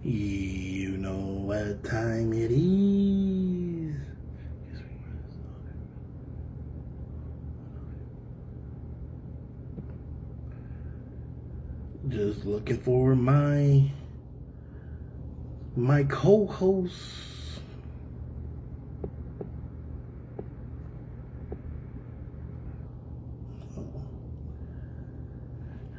You know what time it is. Just looking for my co-host.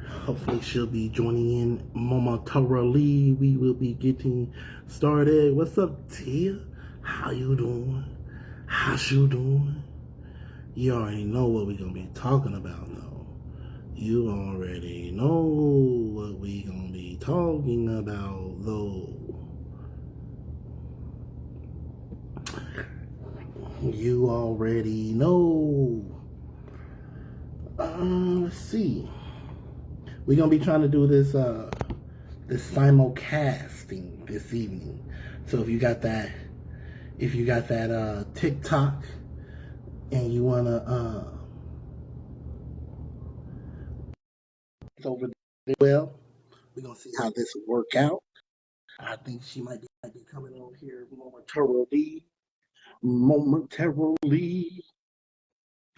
Hopefully she'll be joining in momentarily. We will be getting started. What's up, Tia? How you doing? How's you doing? You already know what we're gonna be talking about, though. You already know what we gonna be talking about, though. You already know. Let's see. We're gonna be trying to do this simulcasting this evening. So if you got that TikTok and you wanna it's over there, well, we're gonna see how this will work out. I think she might be coming on here momentarily.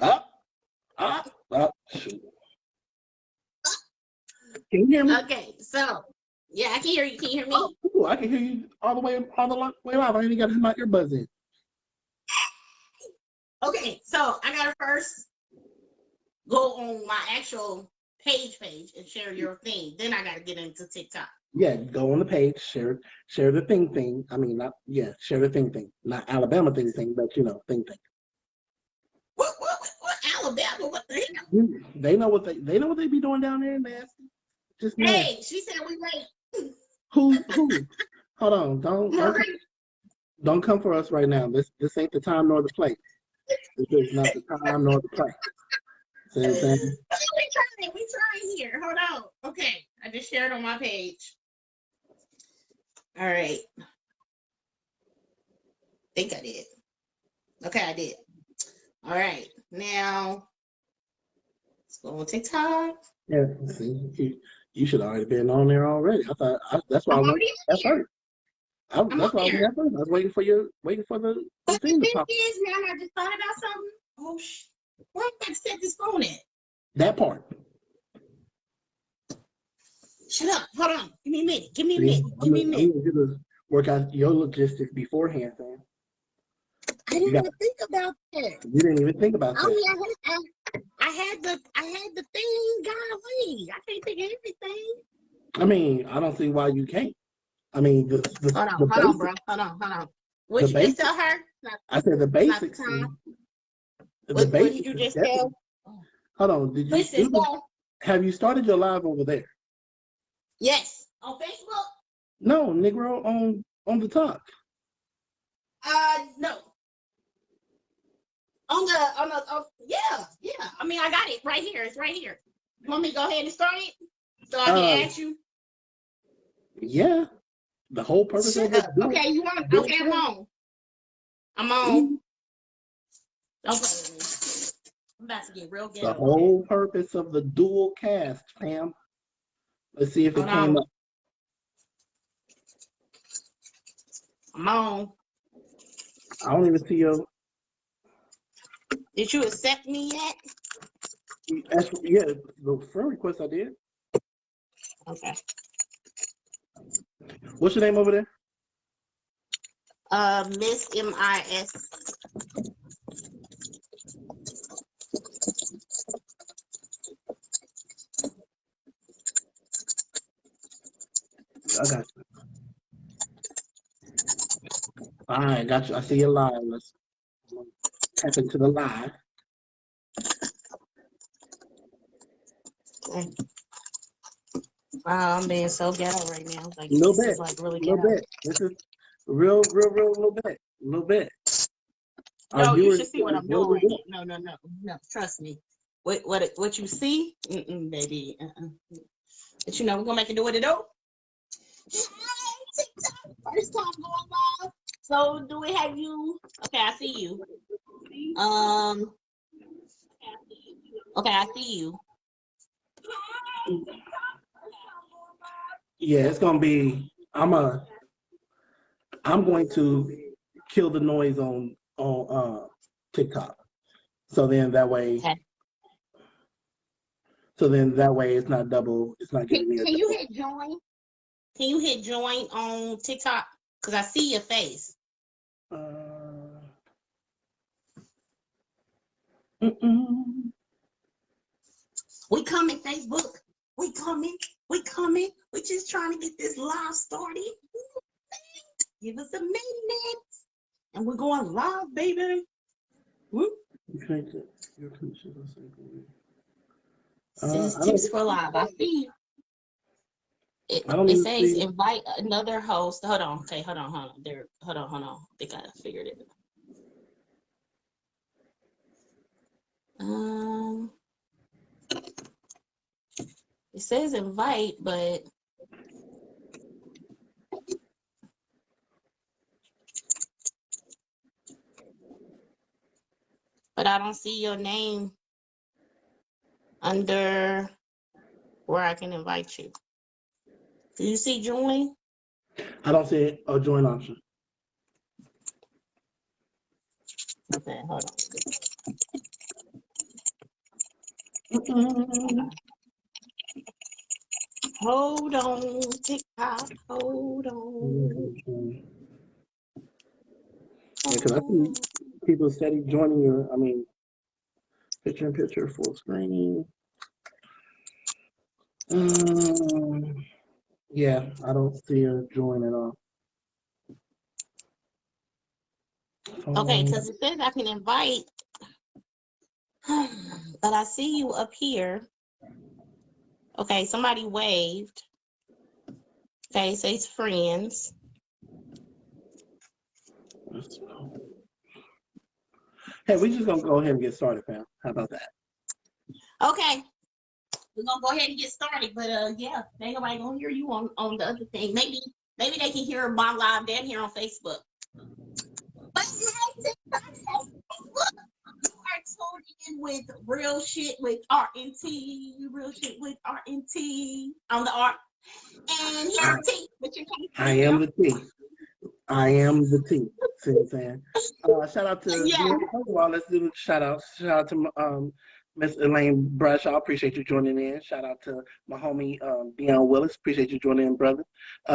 Up, shoot. Can you hear me? Okay, so yeah, I can hear you. Can you hear me? Oh, cool. I can hear you all the way live. I ain't got to have my earbuds in. Okay, so I gotta first go on my actual page and share your thing. Then I gotta get into TikTok. Yeah, go on the page, share the thing. I mean, share the thing. Not Alabama thing, but thing. What Alabama? What the hell? They know what they be doing down there in Nasty. Just nasty. Hey, she said we late. Who? Hold on, don't come for us right now. This ain't the time nor the place. This is not the time nor the place. See what I'm saying? We trying here. Hold on. Okay, I just shared on my page. All right. Think I did. Okay, I did. All right. Now let's go on TikTok. Yeah, see, you should have already been on there already. I thought that's why I went at first. That's why I went at first. I was waiting for the thing to pop. Man, I just thought about something. Oh, where am I going to set this phone at? That part. Shut up. Hold on. Give me a minute. I'm going to work out your logistics beforehand, Sam. I didn't even think about that. You didn't even think about that. I had the thing golly. I can't think of everything. I mean, I don't see why you can't. I mean, hold on, bro. Hold on. What you just tell her? I said the basics. What did you just tell? Hold on. Have you started your live over there? Yes. On Facebook? No, Negro on the talk. No. Yeah. I mean, I got it right here. It's right here. You want me to go ahead and start it so I can ask you? Yeah. The whole purpose of it. Okay, you want to? Okay, I'm on. Don't play with me. I'm about to get real ghetto. The whole purpose of the dual cast, Pam. Let's see if it came up. I'm on. I don't even see your. Did you accept me yet? Yeah, the friend request I did. Okay. What's your name over there? Miss MIS. I got you. All right, got you. I see you live. Let's tap into the live. Okay. Wow, I'm being so ghetto right now. Like, little this bit. is like really ghetto. Bit. This is real little bit. No, you should see what I'm doing right now. No. Trust me. What you see, baby. But we're gonna make it do what it do. First time going live. So do we have you? Okay, I see you. Okay, I see you. Yeah, it's gonna be. I'm a I'm going to kill the noise on TikTok. So then that way. Okay. So then that way it's not double. It's not giving me. Can you hit join? Can you hit join on TikTok? Because I see your face. We coming, Facebook. We coming. We coming. We just trying to get this live started. Give us a minute. And we're going live, baby. Whoop. Tips for live. I see. It says invite another host. Hold on. Okay, hold on. Hold on. I think I figured it. It says invite, but I don't see your name under where I can invite you. Do you see join? I don't see a join option. Okay, hold on. Hold on, TikTok. Hold on. Because I see people steady joining your. Picture in picture, full screen. Yeah, I don't see a join at all. Okay, because it says I can invite, but I see you up here. Okay, somebody waved. Okay, it says friends. Hey, we're just gonna go ahead and get started, fam. How about that? Okay, we're gonna go ahead and get started. But yeah, ain't nobody gonna hear you on the other thing. Maybe they can hear my live down here on Facebook. But hey, Facebook. Tuned in with real shit with R&T, real shit with R&T on the R. And here's T, but you can't. I am the T. I am the T. See what I'm saying? Shout out to well, let's do the shout out. Shout out to Miss Elaine Bradshaw. Appreciate you joining in. Shout out to my homie Deion Willis. Appreciate you joining in, brother.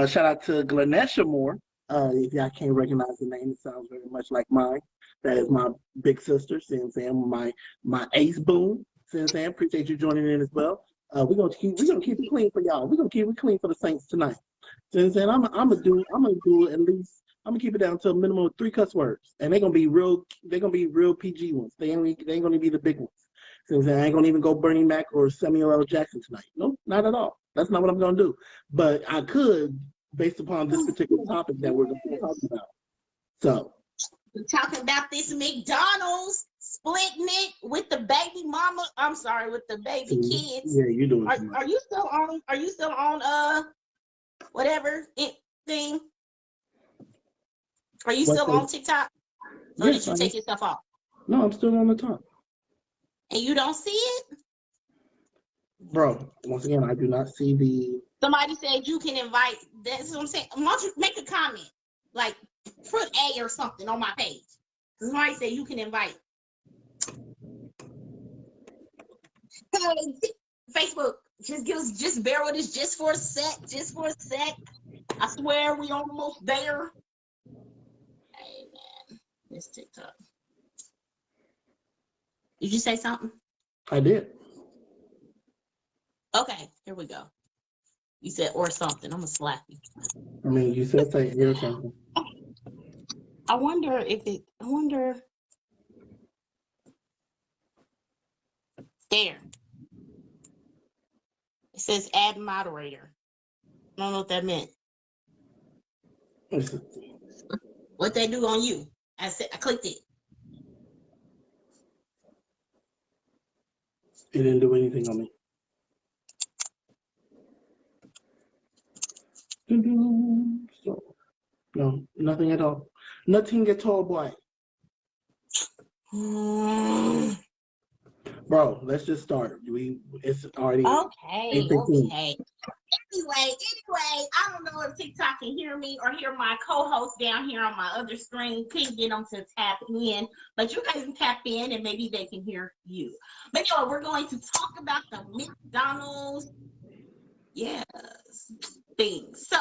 Shout out to Glenesha Moore. If y'all can't recognize the name, it sounds very much like mine. That is my big sister. See what I'm saying? My ace boom. See what I'm saying? Appreciate you joining in as well. We're gonna keep it clean for y'all. We're gonna keep it clean for the Saints tonight. See what I'm saying? I'm gonna do at least. I'm gonna keep it down to a minimum of 3 cuss words, and they're gonna be real PG ones. They ain't gonna be the big ones. So I ain't gonna even go Bernie Mac or Samuel L. Jackson tonight. Nope, not at all. That's not what I'm gonna do. But I could, based upon this particular topic that we're gonna be talking about. So we're talking about this McDonald's splitting it with the baby mama. I'm sorry, with the baby kids. Yeah, you doing. Are you still on? Are you still on? Whatever thing. Are you still on TikTok? Or did you take yourself off? No, I'm still on the top. And you don't see it? Bro, once again, I do not see the... Somebody said you can invite. That's what I'm saying. Why don't you make a comment? Like, put A or something on my page. Somebody said you can invite. Facebook, just bear with us just for a sec. I swear we almost there. Hey, man. This TikTok. Did you say something? I did. Okay, here we go. You said or something. I'm gonna slap you. I mean, you said say or something. I wonder. There. It says add moderator. I don't know what that meant. What they do on you? I clicked it. It didn't do anything on me. So, no, nothing at all. Nothing at all, boy. Bro, let's just start. It's already okay. Anyway, I don't know if TikTok can hear me or hear my co-host down here on my other screen. Couldn't get them to tap in, but you guys can tap in and maybe they can hear you. But anyway, we're going to talk about the McDonald's, yes, thing. So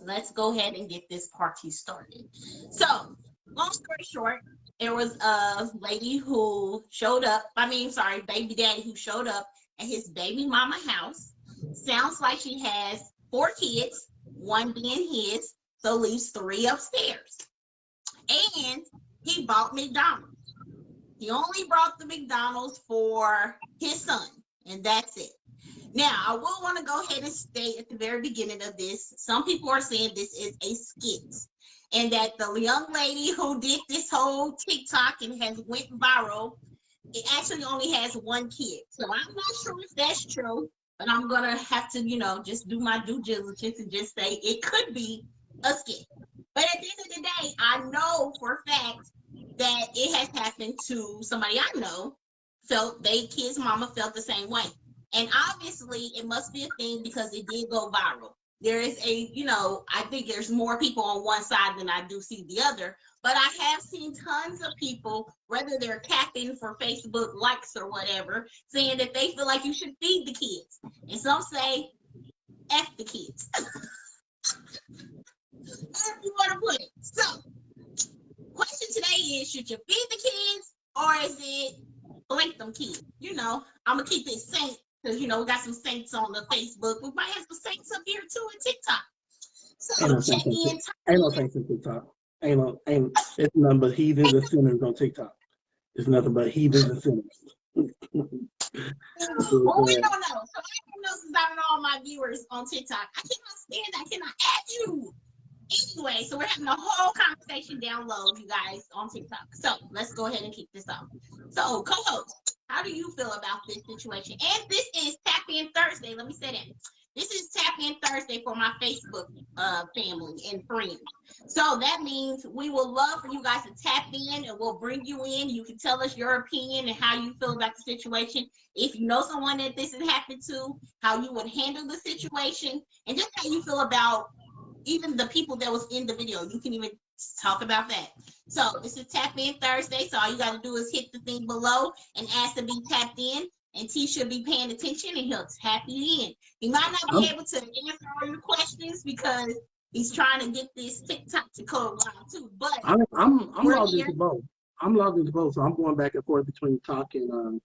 let's go ahead and get this party started. So, long story short, there was a lady who showed up. Baby daddy who showed up at his baby mama house. Sounds like she has 4 kids, one being his, so leaves 3 upstairs. And he bought McDonald's. He only brought the McDonald's for his son, and that's it. Now, I will want to go ahead and state at the very beginning of this, some people are saying this is a skit, and that the young lady who did this whole TikTok and has went viral, it actually only has 1 kid. So I'm not sure if that's true, but I'm going to have to, just do my due diligence and just say it could be a skit. But at the end of the day, I know for a fact that it has happened to somebody I know, kid's mama felt the same way. And obviously it must be a thing because it did go viral. There is I think there's more people on one side than I do see the other, but I have seen tons of people, whether they're capping for Facebook likes or whatever, saying that they feel like you should feed the kids. And some say, F the kids. However you want to put it. So, question today is, should you feed the kids or is it blank them kids? I'm going to keep it saint because, we got some saints on the Facebook. We might have some saints up here too in TikTok. So, check in. Ain't no saints in TikTok. It's nothing but heathens and sinners on TikTok. It's nothing but heathens and sinners. Well, we don't know. So I don't know since I don't know all my viewers on TikTok. I cannot add you. Anyway, so we're having a whole conversation down low, you guys, on TikTok. So let's go ahead and kick this off. So, co-host, how do you feel about this situation? And this is Tap In Thursday. Let me say that. This is Tap In Thursday for my Facebook family and friends. So that means we will love for you guys to tap in and we'll bring you in. You can tell us your opinion and how you feel about the situation. If you know someone that this has happened to, how you would handle the situation, and just how you feel about even the people that was in the video. You can even talk about that. So this is Tap In Thursday. So all you got to do is hit the thing below and ask to be tapped in. And T should be paying attention and he'll tap you in. He might not be able to answer all your questions because he's trying to get this TikTok to code line too. But I'm logged into both. I'm logged into both, so I'm going back and forth between Talk and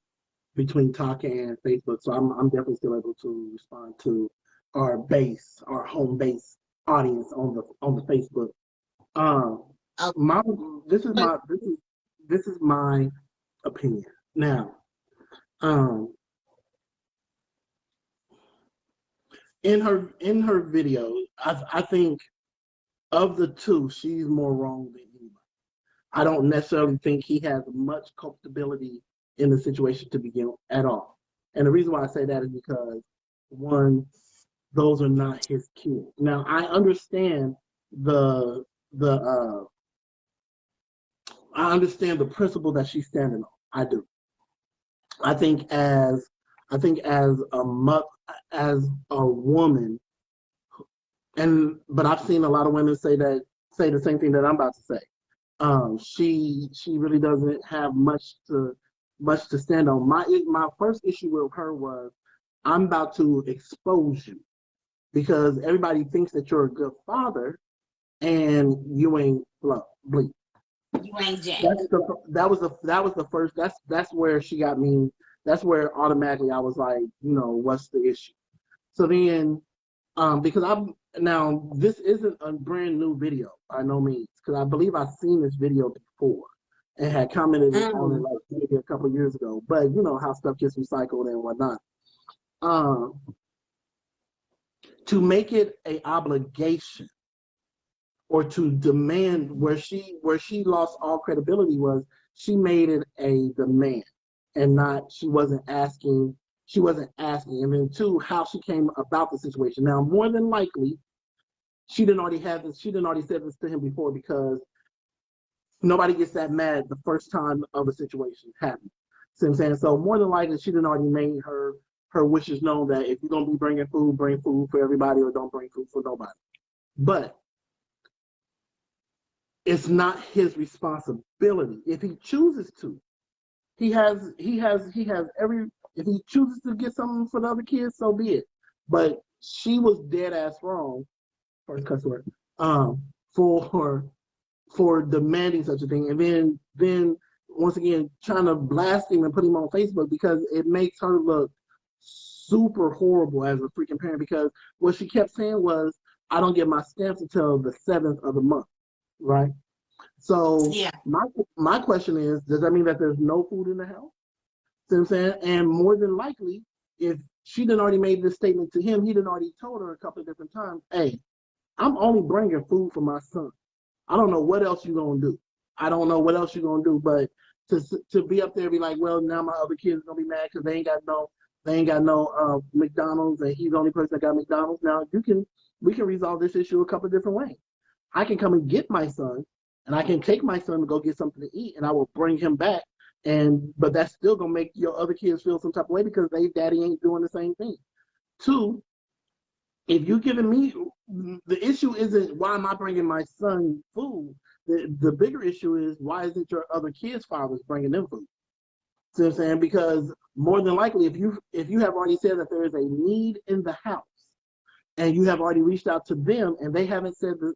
Facebook. So I'm definitely still able to respond to our home base audience on the Facebook. This is my opinion. Now, in her video, I think of the two, she's more wrong than anybody. I don't necessarily think he has much culpability in the situation to begin at all. And the reason why I say that is because, one, those are not his kids. Now, I understand the principle that she's standing on. I do. I think as a woman, but I've seen a lot of women say the same thing that I'm about to say. She really doesn't have much to stand on. My first issue with her was, I'm about to expose you because everybody thinks that you're a good father and you ain't bleep. You ain't Jack. That was the first. That's where she got me. That's where automatically I was like, what's the issue? So then, because this isn't a brand new video by no means, because I believe I've seen this video before and had commented on it like maybe a couple of years ago. But you know how stuff gets recycled and whatnot. To make it an obligation or to demand, where she lost all credibility was she made it a demand and she wasn't asking. And then two, how she came about the situation. Now, more than likely, she didn't already said this to him before, because nobody gets that mad the first time of a situation happens. See what I'm saying? So more than likely, she didn't already made her her wishes known that if you're gonna be bringing food, bring food for everybody, or don't bring food for nobody. But it's not his responsibility. If he chooses to, he has every. If he chooses to get something for the other kids, so be it. But she was dead ass wrong. First cuss word. For demanding such a thing, and then once again trying to blast him and put him on Facebook because it makes her look super horrible as a freaking parent. Because what she kept saying was, "I don't get my stamps until the 7th of the month," right? So Yeah. my question is, does that mean that there's no food in the house? See what I'm saying? And more than likely, if she done already made this statement to him, he done already told her a couple of different times, "Hey, I'm only bringing food for my son. I don't know what else you're gonna do. I don't know what else you're gonna do." But to be up there and be like, "Well, now my other kids are gonna be mad because they ain't got no McDonald's, and he's the only person that got McDonald's." Now we can resolve this issue a couple of different ways. I can come and get my son, and I can take my son to go get something to eat, and I will bring him back. But that's still gonna make your other kids feel some type of way because they daddy ain't doing the same thing. Two, if you're giving me, the issue isn't why am I bringing my son food. The bigger issue is, why isn't your other kids' fathers bringing them food? See what I'm saying? Because more than likely, if you have already said that there is a need in the house, and you have already reached out to them, and they haven't said that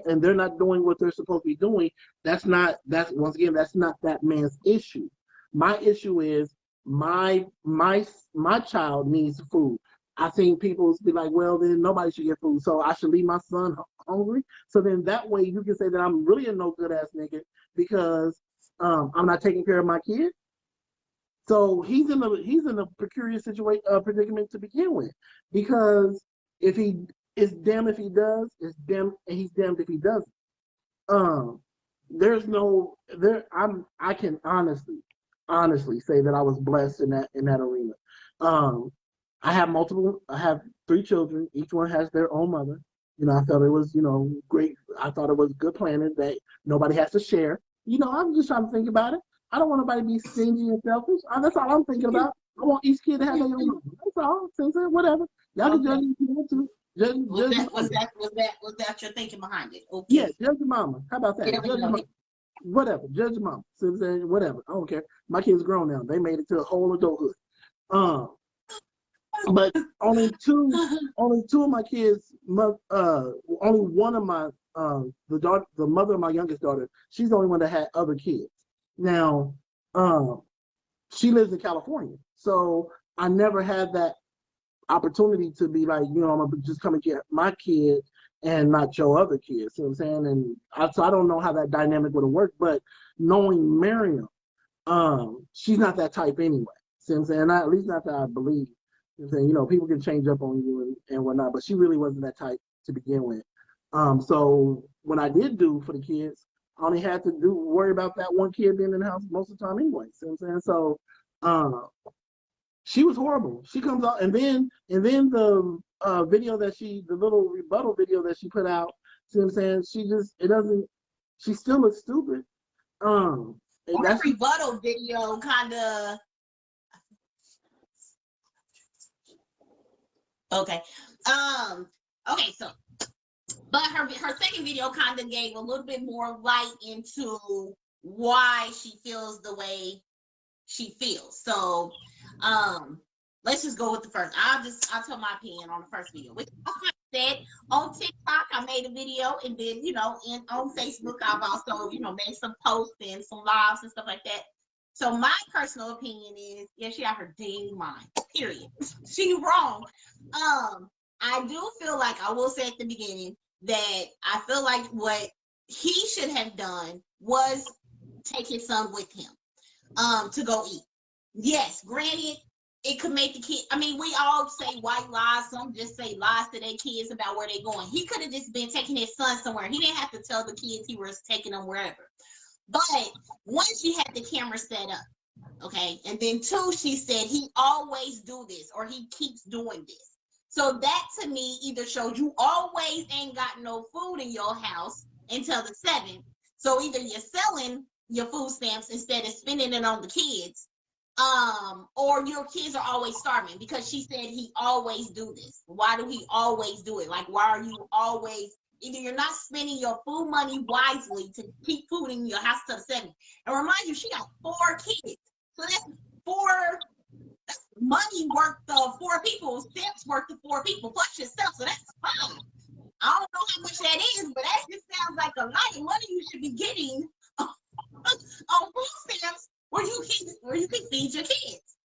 and they're not doing what they're supposed to be doing, that's not that man's issue. My issue is my child needs food. I think people be like, "Well, then nobody should get food, so I should leave my son hungry." So then that way you can say that I'm really a no good ass nigga because I'm not taking care of my kid. So he's in a precarious situation, predicament to begin with, because if he it's damn if he does, it's damn and he's damned if he doesn't. There's no there. I can honestly say that I was blessed in that arena. Um, I have 3 children. Each one has their own mother. I felt it was great. I thought it was good planning that nobody has to share. I'm just trying to think about it. I don't want nobody to be stingy and selfish. That's all I'm thinking about. I want each kid to have their own mother. That's all. Whatever. Y'all can judge me if you want to. Was that your thinking behind it? Okay. Yeah, judge your mama. How about that? Yeah, Judge your mama. Whatever. Judge your mama. See what I'm saying? Whatever. I don't care. My kids grown now. They made it to a whole adulthood. But only two of my kids, only one of my the mother of my youngest daughter, she's the only one that had other kids. Now, she lives in California, so I never had that opportunity to be like, I'm gonna just come and get my kid and not your other kids. You know what I'm saying? And so I don't know how that dynamic would have worked, but knowing Miriam, she's not that type anyway. See what I'm saying? At least not that I believe. You know what I'm saying? People can change up on you and whatnot, but she really wasn't that type to begin with. So when I did do for the kids, I only had to worry about that one kid being in the house most of the time anyway. See what I'm saying? So she was horrible. She comes out and then the video the little rebuttal video that she put out, see what I'm saying? She still looks stupid. That rebuttal video kind of. Okay. Okay, so but her second video kind of gave a little bit more light into why she feels the way she feels. So let's just go with the first. I'll tell my opinion on the first video. Which I said on TikTok, I made a video, and then on Facebook I've also made some posts and some lives and stuff like that. So my personal opinion is, yeah, she got her dang mind. Period. She wrong. I do feel like, I will say at the beginning, that I feel like what he should have done was take his son with him to go eat. Yes, granted, it could make the kid. I mean, we all say white lies. Some just say lies to their kids about where they're going. He could have just been taking his son somewhere. He didn't have to tell the kids he was taking them wherever. But once you had the camera set up, okay, and then 2, she said he always do this or he keeps doing this. So that to me either shows you always ain't got no food in your house until the 7th. So either you're selling your food stamps instead of spending it on the kids, Or your kids are always starving, because she said he always do this. Why do he always do it? Like, why are you always, either you're not spending your food money wisely to keep food in your house to the 70. And remind you, she got 4 kids. So that's 4 money worth of 4 people, steps worth of 4 people, plus yourself. So that's fine. I don't know how much that is, but that just sounds like a lot of money you should be getting on food stamps where you can feed your kids.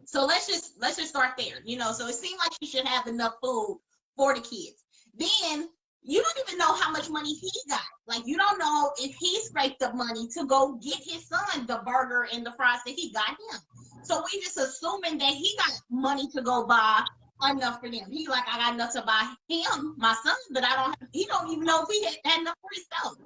So let's just start there. So it seemed like she should have enough food for the kids. Then you don't even know how much money he got. Like, you don't know if he scraped up money to go get his son the burger and the fries that he got him. So we just assuming that he got money to go buy enough for them. He like, I got enough to buy him, my son, but he don't even know if he had enough for himself.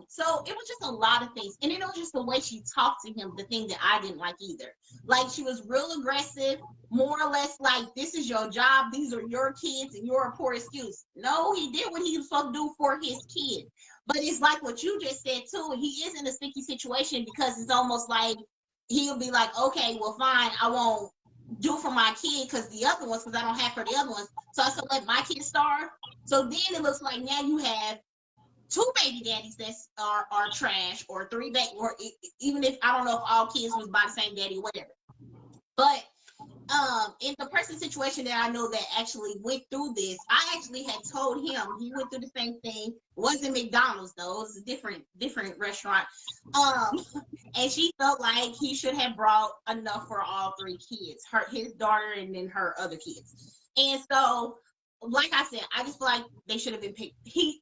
So it was just a lot of things. And it was just the way she talked to him, the thing that I didn't like either. Like, she was real aggressive, more or less like, this is your job, these are your kids, and you're a poor excuse. No, he did what he was supposed to do for his kid. But it's like what you just said too, he is in a sticky situation, because it's almost like he'll be like, okay, well, fine, I won't do for my kid because the other ones, because I don't have for the other ones. So I still let my kids starve. So then it looks like now you have 2 baby daddies that are trash, or 3 baby, or even if, I don't know if all kids was by the same daddy or whatever. But in the person situation that I know that actually went through this, I actually had told him he went through the same thing. It wasn't McDonald's though, it was a different restaurant. And she felt like he should have brought enough for all 3 kids, his daughter, and then her other kids. And so, like I said, I just feel like they should have been picked.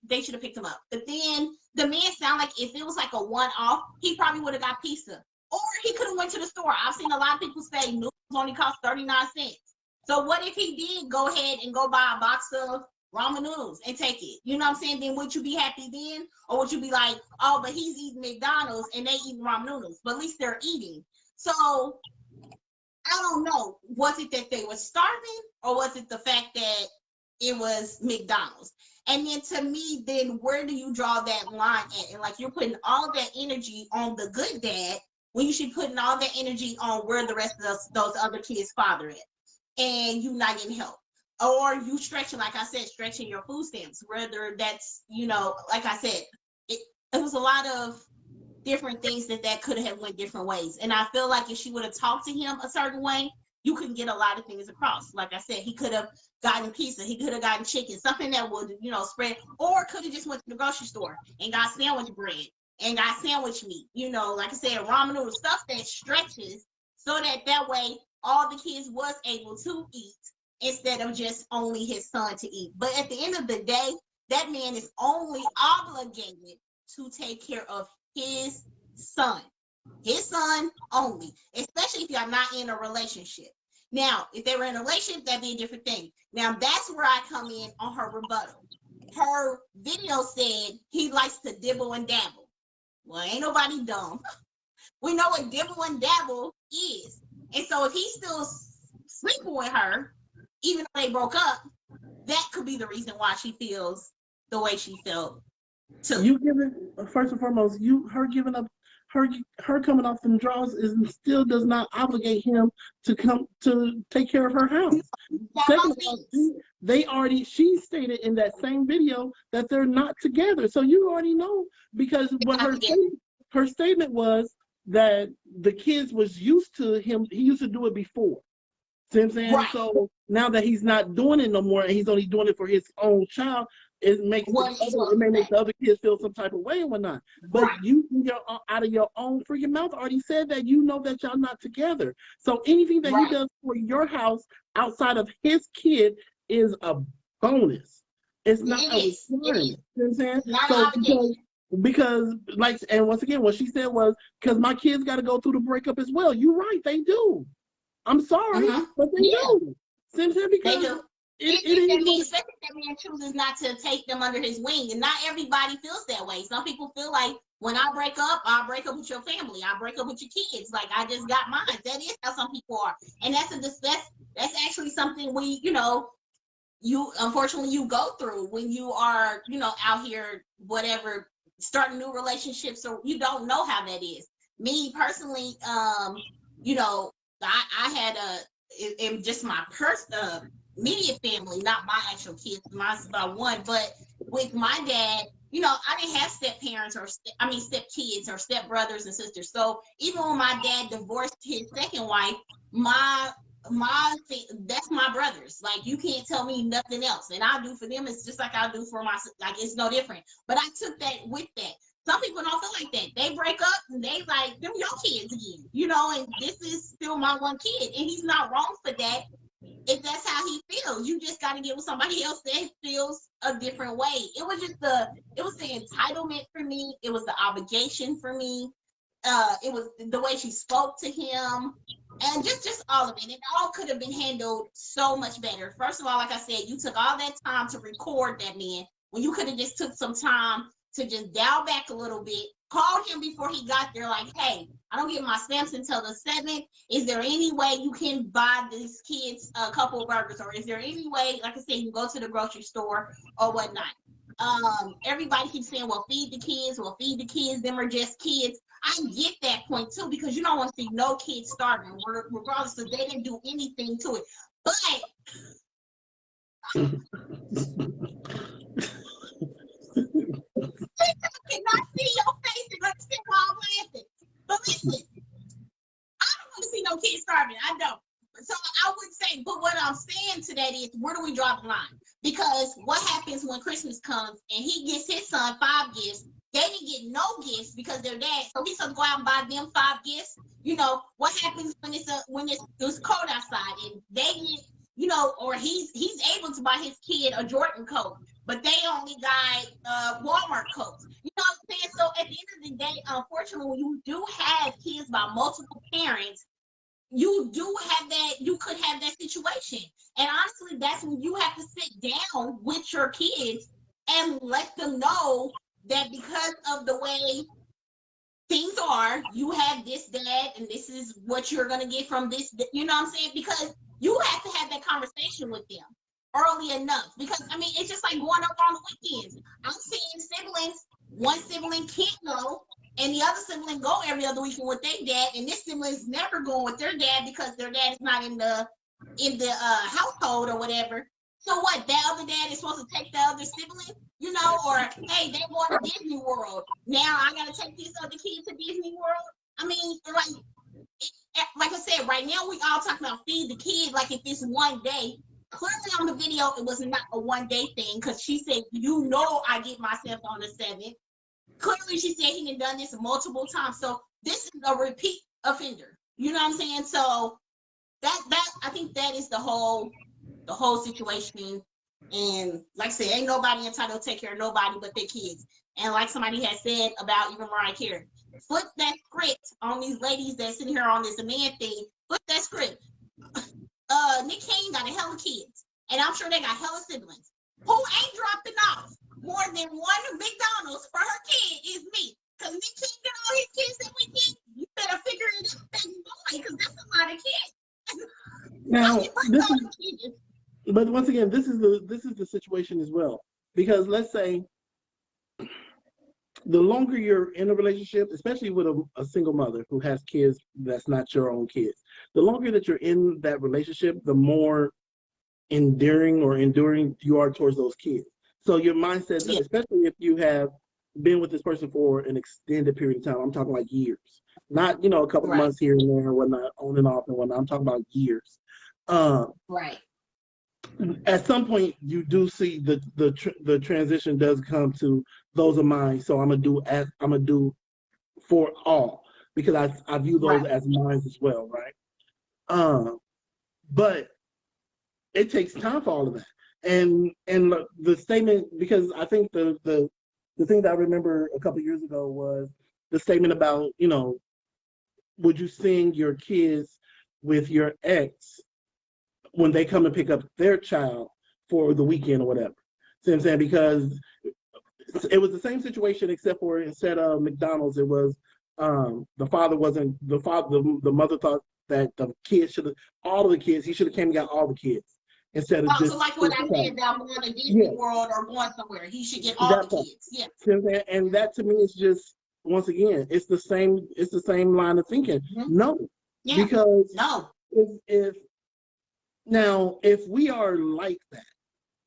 They should have picked him up. But then the man sounded like if it was like a one-off, he probably would have got pizza, or he could have went to the store. I've seen a lot of people say noodles only cost 39 cents. So what if he did go ahead and go buy a box of ramen noodles and take it? You know what I'm saying? Then would you be happy then, or would you be like, oh, but he's eating McDonald's and they eating ramen noodles, but at least they're eating. So I don't know. Was it that they were starving, or was it the fact that it was McDonald's? And then to me, then where do you draw that line at? And like, you're putting all that energy on the good dad when you should be putting all that energy on where the rest of those other kids' father at, and you not getting help. Or you stretching, like I said, stretching your food stamps, whether that's, like I said, it was a lot of different things that could have went different ways. And I feel like if she would have talked to him a certain way, you can get a lot of things across. Like I said, he could have gotten pizza, he could have gotten chicken, something that would, spread, or could have just went to the grocery store and got sandwich bread and got sandwich meat, like I said, ramen noodle, stuff that stretches, so that way all the kids was able to eat instead of just only his son to eat. But at the end of the day, that man is only obligated to take care of his son only, especially if you're not in a relationship. Now, if they were in a relationship, that'd be a different thing. Now, that's where I come in on her rebuttal. Her video said he likes to dibble and dabble. Well, ain't nobody dumb. We know what dibble and dabble is. And so if he's still sleeping with her, even though they broke up, that could be the reason why she feels the way she felt too. You giving, first and foremost, her giving up, her coming off them draws still does not obligate him to come to take care of her house. Second of all, she stated in that same video that they're not together. So you already know, because what her statement was that the kids was used to him. He used to do it before. See what I'm saying? Right. So now that he's not doing it no more, and he's only doing it for his own child, it may make the other kids feel some type of way and whatnot. But right. You, out of your own freaking mouth, already said that that y'all not together. So anything that he does for your house outside of his kid is a bonus. It's not a requirement. You know what I'm saying? So because and once again, what she said was, because my kids got to go through the breakup as well. You're right, they do. I'm sorry, but they do. Because they do. Especially that man chooses not to take them under his wing, and not everybody feels that way. Some people feel like, when I break up, I'll break up with your family. I'll break up with your kids. Like, I just got mine. That is how some people are, and that's actually something you unfortunately you go through when you are out here, whatever, starting new relationships, or you don't know how that is. Me personally, you know, I had in just my immediate family, not my actual kids. Mine's about one, but with my dad, you know, I didn't have step parents or step kids or step brothers and sisters. So even when my dad divorced his second wife, my that's my brothers. Like, you can't tell me nothing else, and I do for them. It's just like I do for my, like, it's no different. But I took that with that. Some people don't feel like that. They break up and they like, them your kids again, you know, and this is still my one kid, and he's not wrong for that. If that's how he feels, you just got to get with somebody else that feels a different way. It was the entitlement for me. It was the obligation for me. It was the way she spoke to him, and just all of it. It all could have been handled so much better. First of all, like I said, you took all that time to record that man when you could have just took some time to just dial back a little bit. Called him before he got there, like, hey, I don't get my stamps until the 7th. Is there any way you can buy these kids a couple of burgers? Or is there any way, like I said, you can go to the grocery store or whatnot? Everybody keeps saying, well, feed the kids, them are just kids. I get that point too, because you don't want to see no kids starving, regardless if they didn't do anything to it. But I cannot see your face and understand why I'm laughing. But listen, I don't want to see no kids starving. I don't. So I would say, but what I'm saying to that is, where do we draw the line? Because what happens when Christmas comes and he gets his son 5 gifts? They didn't get no gifts because they're dad, so he's supposed to go out and buy them 5 gifts. You know what happens when it's cold outside and they get, you know, or he's able to buy his kid a Jordan coat, but they only got Walmart coats. You know what I'm saying? So at the end of the day, unfortunately, when you do have kids by multiple parents, you could have that situation. And honestly, that's when you have to sit down with your kids and let them know that because of the way things are, you have this dad and this is what you're going to get from this, you know what I'm saying? Because you have to have that conversation with them early enough. Because I mean, it's just like going up on the weekends. I'm seeing siblings, one sibling can't go and the other sibling go every other weekend with their dad, and this sibling's never going with their dad because their dad is not in the household or whatever. So what, that other dad is supposed to take the other sibling, you know, or hey, they're going to Disney World. Now I gotta take this other kid to Disney World. I mean, like I said, right now we all talking about feed the kid like if it's one day. Clearly on the video, it was not a one-day thing because she said, you know, I get myself on the 7th. Clearly she said he had done this multiple times. So this is a repeat offender. You know what I'm saying? So that I think that is the whole situation. And like I said, ain't nobody entitled to take care of nobody but their kids. And like somebody had said about even Mariah Carey, flip that script on these ladies that's sitting here on this man thing. Flip that script. Nick Cannon got a hell of kids, and I'm sure they got hella siblings. Who ain't dropping off more than one McDonald's for her kid is me. Because Nick Cannon get all his kids that weekend. You better figure it out, baby boy, because that's a lot of kids. Now, but once again, this is the situation as well. Because let's say the longer you're in a relationship, especially with a single mother who has kids that's not your own kids, the longer that you're in that relationship, the more enduring you are towards those kids. So your mindset, yeah, especially if you have been with this person for an extended period of time, I'm talking like years, not, you know, a couple of months here and there and whatnot, on and off and whatnot. I'm talking about years. Right. At some point, you do see the transition does come to those are mine, so I'm gonna do for all, because I view those as mine as well, right? But it takes time for all of that, and the statement, because I think the thing that I remember a couple of years ago was the statement about, you know, would you send your kids with your ex when they come to pick up their child for the weekend or whatever? See what I'm saying? Because it was the same situation, except for instead of McDonald's, it was the mother thought that the kids should have, all of the kids, he should have came and got all the kids instead of just. So like what I said about going to Disney World or going somewhere, he should get all the kids. Yeah. And that to me is just, once again, it's the same line of thinking. Mm-hmm. No, Yeah. Because No. if now if we are like that,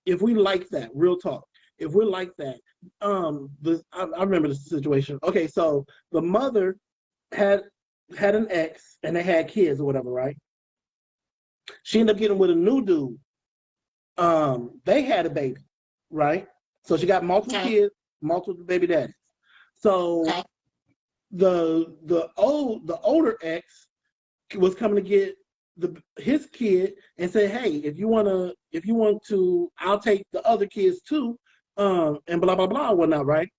if we like that, real talk, if we're like that, I remember the situation. Okay, so the mother had an ex and they had kids or whatever, right? She ended up getting with a new dude. They had a baby, right? So she got multiple Okay. kids, multiple baby daddies. So Okay. the older ex was coming to get his kid and said, hey, if you want to, I'll take the other kids too, and blah blah blah, whatnot, right?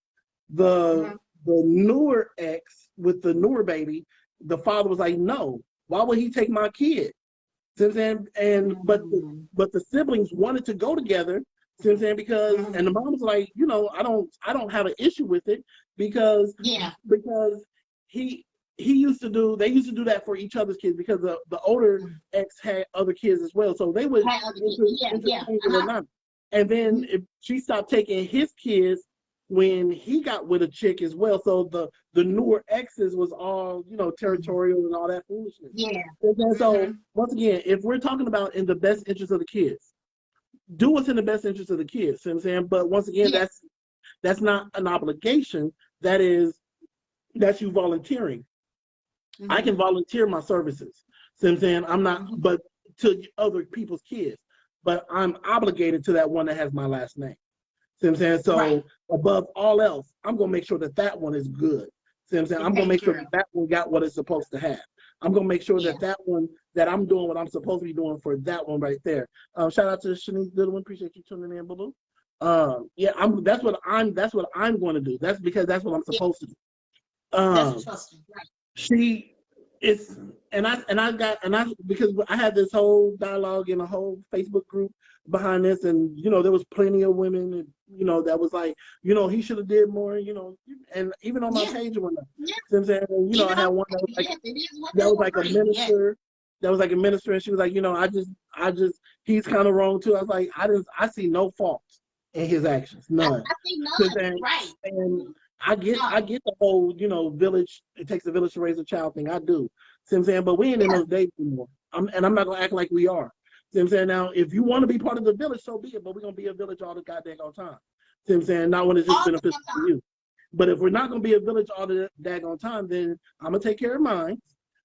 The the newer ex with the newer baby, the father was like, no, why would he take my kid? See what I'm saying? And but the siblings wanted to go together. See what I'm saying? Because and the mom was like, I don't have an issue with it because Yeah. he they used to do that for each other's kids because the older ex had other kids as well. So they would interchange and whatnot. And then if she stopped taking his kids when he got with a chick as well. So the newer exes was all, territorial and all that foolishness. Yeah. And so once again, if we're talking about in the best interest of the kids, do what's in the best interest of the kids. See what I'm saying? But once again, that's not an obligation. That's you volunteering. I can volunteer my services. See what I'm saying? I'm not, but to other people's kids, but I'm obligated to that one that has my last name. See what I'm saying? So above all else, I'm going to make sure that one is good. See what I'm saying? I'm going to make sure that one got what it's supposed to have. I'm going to make sure that one, that I'm doing what I'm supposed to be doing for that one right there. Shout out to Shanice Goodwin. Appreciate you tuning in, boo. That's what I'm going to do. That's because that's what I'm supposed to do. That's trusting, right? She it's and I because I had this whole dialogue in a whole Facebook group behind this, and there was plenty of women, and that was like, he should have did more, and even on my page and whatnot. Yeah. So I'm saying, I had one that was like a minister, that was like a minister, and she was like, I just he's kind of wrong too. I was like, I see no fault in his actions, none. I see none, right? And I get the whole, village, it takes a village to raise a child thing. I do. See what I'm saying? But we ain't in those days anymore. I'm not going to act like we are. See what I'm saying? Now, if you want to be part of the village, so be it. But we're going to be a village all the goddamn time. See what I'm saying? Not when it's just beneficial to you. But if we're not going to be a village all the daggone time, then I'm going to take care of mine.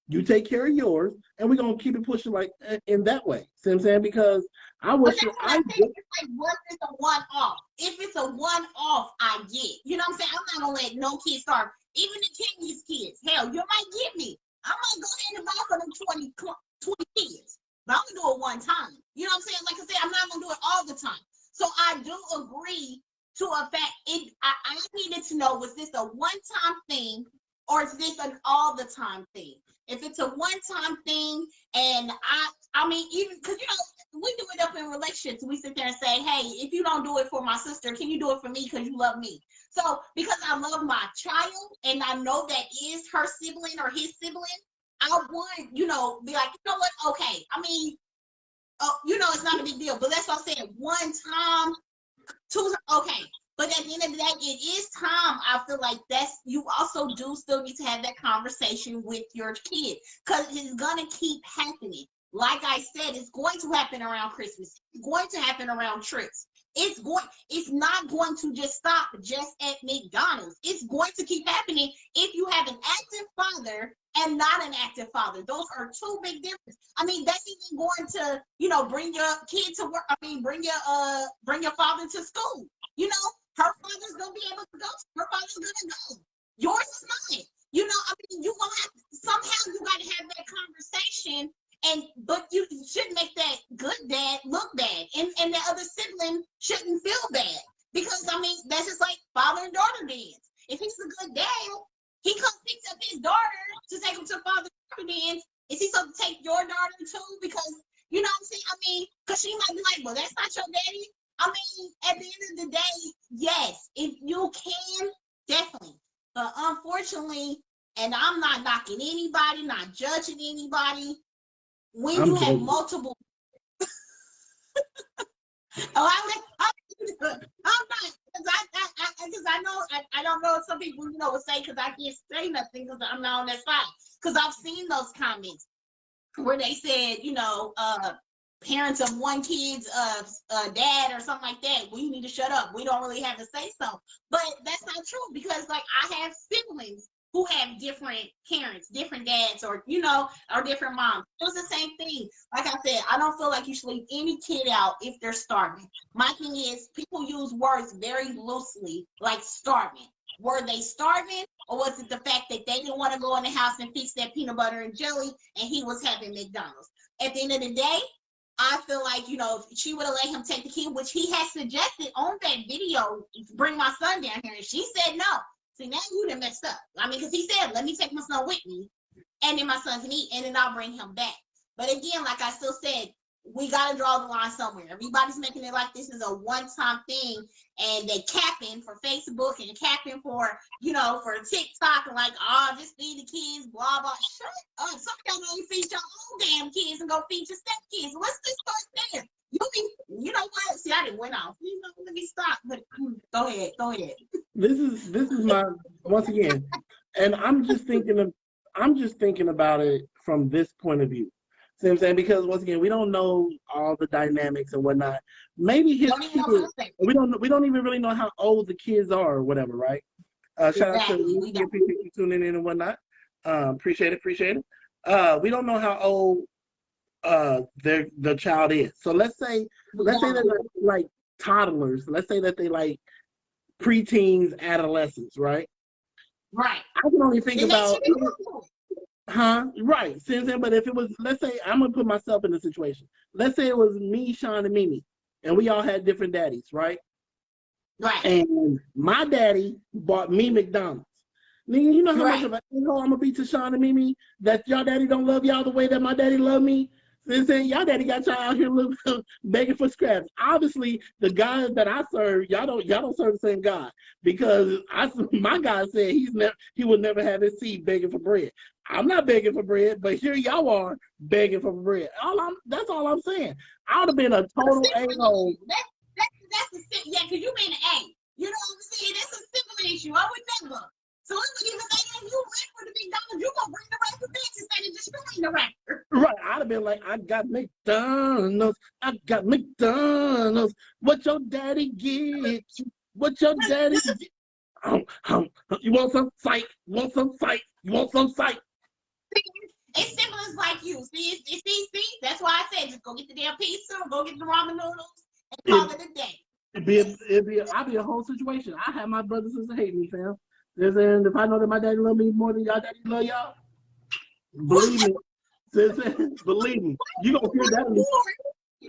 You take care of yours, and we're gonna keep it pushing like in that way. See what I'm saying? Because I wish it's like, what is a one-off? If it's a one-off, I get. You know what I'm saying? I'm not gonna let no kids starve. Even the Kenya's kids. Hell, you might get me. I might go ahead and buy for them 20 kids. But I'm gonna do it one time. You know what I'm saying? Like I said, I'm not gonna do it all the time. So I do agree to a fact. I needed to know, was this a one-time thing or is this an all-the-time thing? If it's a one-time thing, and I mean, even because we do it up in relationships. We sit there and say, hey, if you don't do it for my sister, can you do it for me because you love me? So because I love my child and I know that is her sibling or his sibling, I would, be like, you know what? Okay. I mean, it's not a big deal. But that's what I'm saying. One time, two, okay. But at the end of the day, it is time. I feel like you also do still need to have that conversation with your kid because it's going to keep happening. Like I said, it's going to happen around Christmas. It's going to happen around trips. It's not going to just stop just at McDonald's. It's going to keep happening if you have an active father and not an active father. Those are two big differences. I mean, that's even going to, bring your kid to work. I mean, bring your father to school. Her father's gonna be able to go. Her father's gonna go. Yours is mine. You gonna have somehow you gotta have that conversation. But you shouldn't make that good dad look bad, and the other sibling shouldn't feel bad because that's just like father and daughter dance. If he's a good dad, he comes picks up his daughter to take him to father and daughter dance. Is he supposed to take your daughter too? Because you know what I'm saying? Because she might be like, well, that's not your daddy. At the end of the day, yes, if you can, definitely. But unfortunately, and I'm not knocking anybody, not judging anybody, when you have multiple. I'm not, because I know, I don't know if some people, would say, because I can't say nothing because I'm not on that side. Because I've seen those comments. where they said, parents of one kid's dad or something like that, we need to shut up. We don't really have to say so. But that's not true, because like I have siblings who have different parents, different dads, or or different moms. It was the same thing. Like I said, I don't feel like you should leave any kid out if they're starving. My thing is, people use words very loosely, like starving. Were they starving, or was it the fact that they didn't want to go in the house and fix that peanut butter and jelly and he was having McDonald's? At the end of the day, I feel like, if she would have let him take the kid, which he had suggested on that video, bring my son down here, and she said no. See, now you done messed up. I mean, because he said, let me take my son with me, and then my son can eat, and then I'll bring him back. But again, like I still said, we got to draw the line somewhere. Everybody's making it like this is a one-time thing, and they capping for Facebook and capping for, for TikTok, and like, oh, just feed the kids, blah, blah. Shut up. Some of y'all don't feed your own damn kids and go feed your stepkids. Let's just start there. You know what? See, I didn't went off. Let me stop. But go ahead. This is my, once again, and I'm just thinking about it from this point of view. See what I'm saying? Because once again, we don't know all the dynamics and whatnot. Maybe his kids, we don't even really know how old the kids are or whatever, right? Shout out to you, appreciate you tuning in and whatnot. Appreciate it. We don't know how old the child is. So let's say that they're like toddlers. Let's say that they like preteens, adolescents, right? Right. I can only think about. Right. But if it was, let's say, I'm gonna put myself in a situation. Let's say it was me, Sean, and Mimi, and we all had different daddies, right? Right. And my daddy bought me McDonald's. Nigga, you know how much of an a-hole I'm gonna be to Sean and Mimi that y'all daddy don't love y'all the way that my daddy love me? Saying y'all daddy got y'all out here begging for scraps. Obviously, the God that I serve, y'all don't serve the same God, because my God said he would never have his seed begging for bread. I'm not begging for bread, but here y'all are begging for bread. That's all I'm saying. I would have been a total a-hole. That's because you mean an A. You know what I'm saying? That's a sibling issue. I would never. So it would even say, if you went for the McDonald's, you're going to bring the rapper back instead of destroying the rapper. Right. I'd have been like, I got McDonald's. What your daddy get you? What your daddy get? You want some psych? You want some psych? You want some psych? It's siblings like you. See? That's why I said, just go get the damn pizza or go get the ramen noodles and call it a day. I'd be a whole situation. I have my brothers and sisters hate me, fam. And if I know that my daddy love me more than y'all daddy love y'all, believe me, you gonna feel that,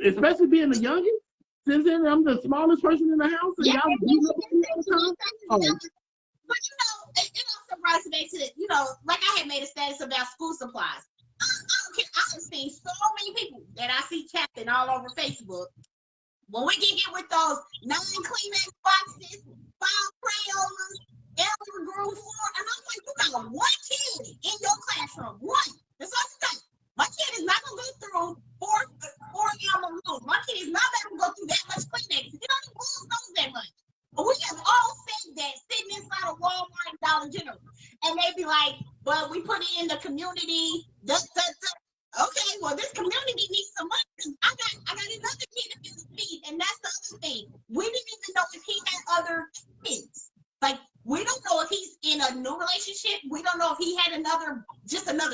especially being the youngest. Since then, I'm the smallest person in the house, and y'all beat up me all the time. But it also brought us back to like I had made a status about school supplies. I don't care. I have seen so many people that I see capping all over Facebook. When we get hit with those 9 Kleenex boxes, 5 Crayolas, Elmer grew 4, and I'm like, you got one kid in your classroom, one. That's all you got. My kid is not gonna go through four Elmer rules. My kid is not gonna go through that much Kleenex. You don't even lose those that much. But we have all said that sitting inside of Walmart and Dollar General, and they be like, "But we put it in the community." Okay, well, this community needs some money. I got another kid to feed, and that's the other thing. We didn't even know if he had other kids. Like, we don't know if he's in a new relationship. We don't know if he had another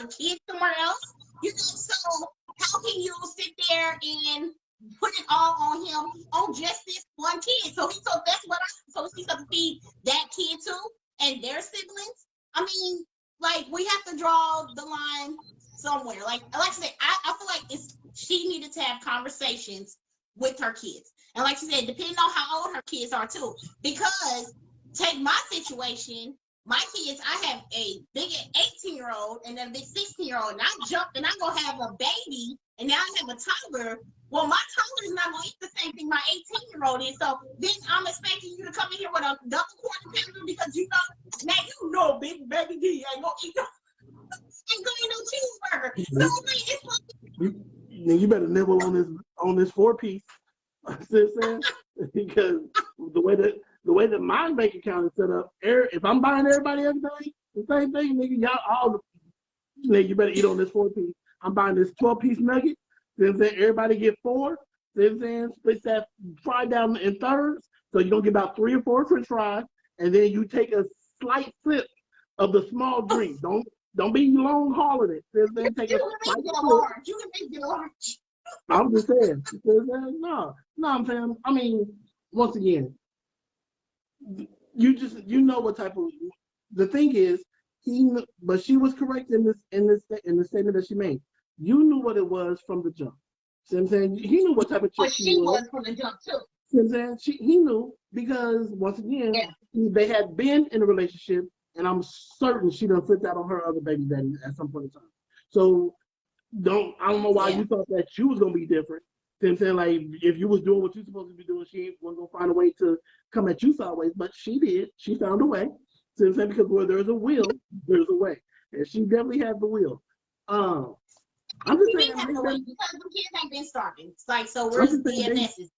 kid somewhere else. So how can you sit there and put it all on him on just this one kid? So that's what so he's supposed to feed that kid too and their siblings. I mean, like, we have to draw the line somewhere. Like I said, I feel like she needed to have conversations with her kids. And like she said, depending on how old her kids are too. Because take my situation, my kids, I have a big 18-year-old and then a big 16-year-old, and I jump and I go have a baby, and now I have a toddler. Well, my toddler is not going to eat the same thing my 18-year-old is. So then I'm expecting you to come in here with a double quarter pounder because big baby D ain't going to eat no cheeseburger. So I mean, it's like, you better nibble on this 4-piece. See what I'm saying? Because the way that my bank account is set up, if I'm buying everybody everything, the same thing, nigga, you better eat on this 4-piece. I'm buying this 12-piece nugget. Then everybody get 4. Then split that fry down in thirds. So you're gonna get about 3 or 4 French fries, and then you take a slight sip of the small drink. Don't be long hauling it. Then take a slight sip. You can make it large. I'm just saying. No, I'm saying. I mean, once again, you know what type of. The thing is, but she was correct in the statement that she made. You knew what it was from the jump. See what I'm saying? He knew what type of chick she was from the jump too. See what I'm saying? He knew because once again, they had been in a relationship, and I'm certain she done flipped out on her other baby daddy at some point in time. So I don't know why you thought that you was gonna be different. See what I'm saying? Like if you was doing what you're supposed to be doing, she wasn't gonna find a way to come at you sideways, but she did. She found a way. See what I'm saying? Because where there's a will, there's a way. And she definitely has the will. I'm just saying, because the kids ain't been starving. It's like, so where's the DMS's?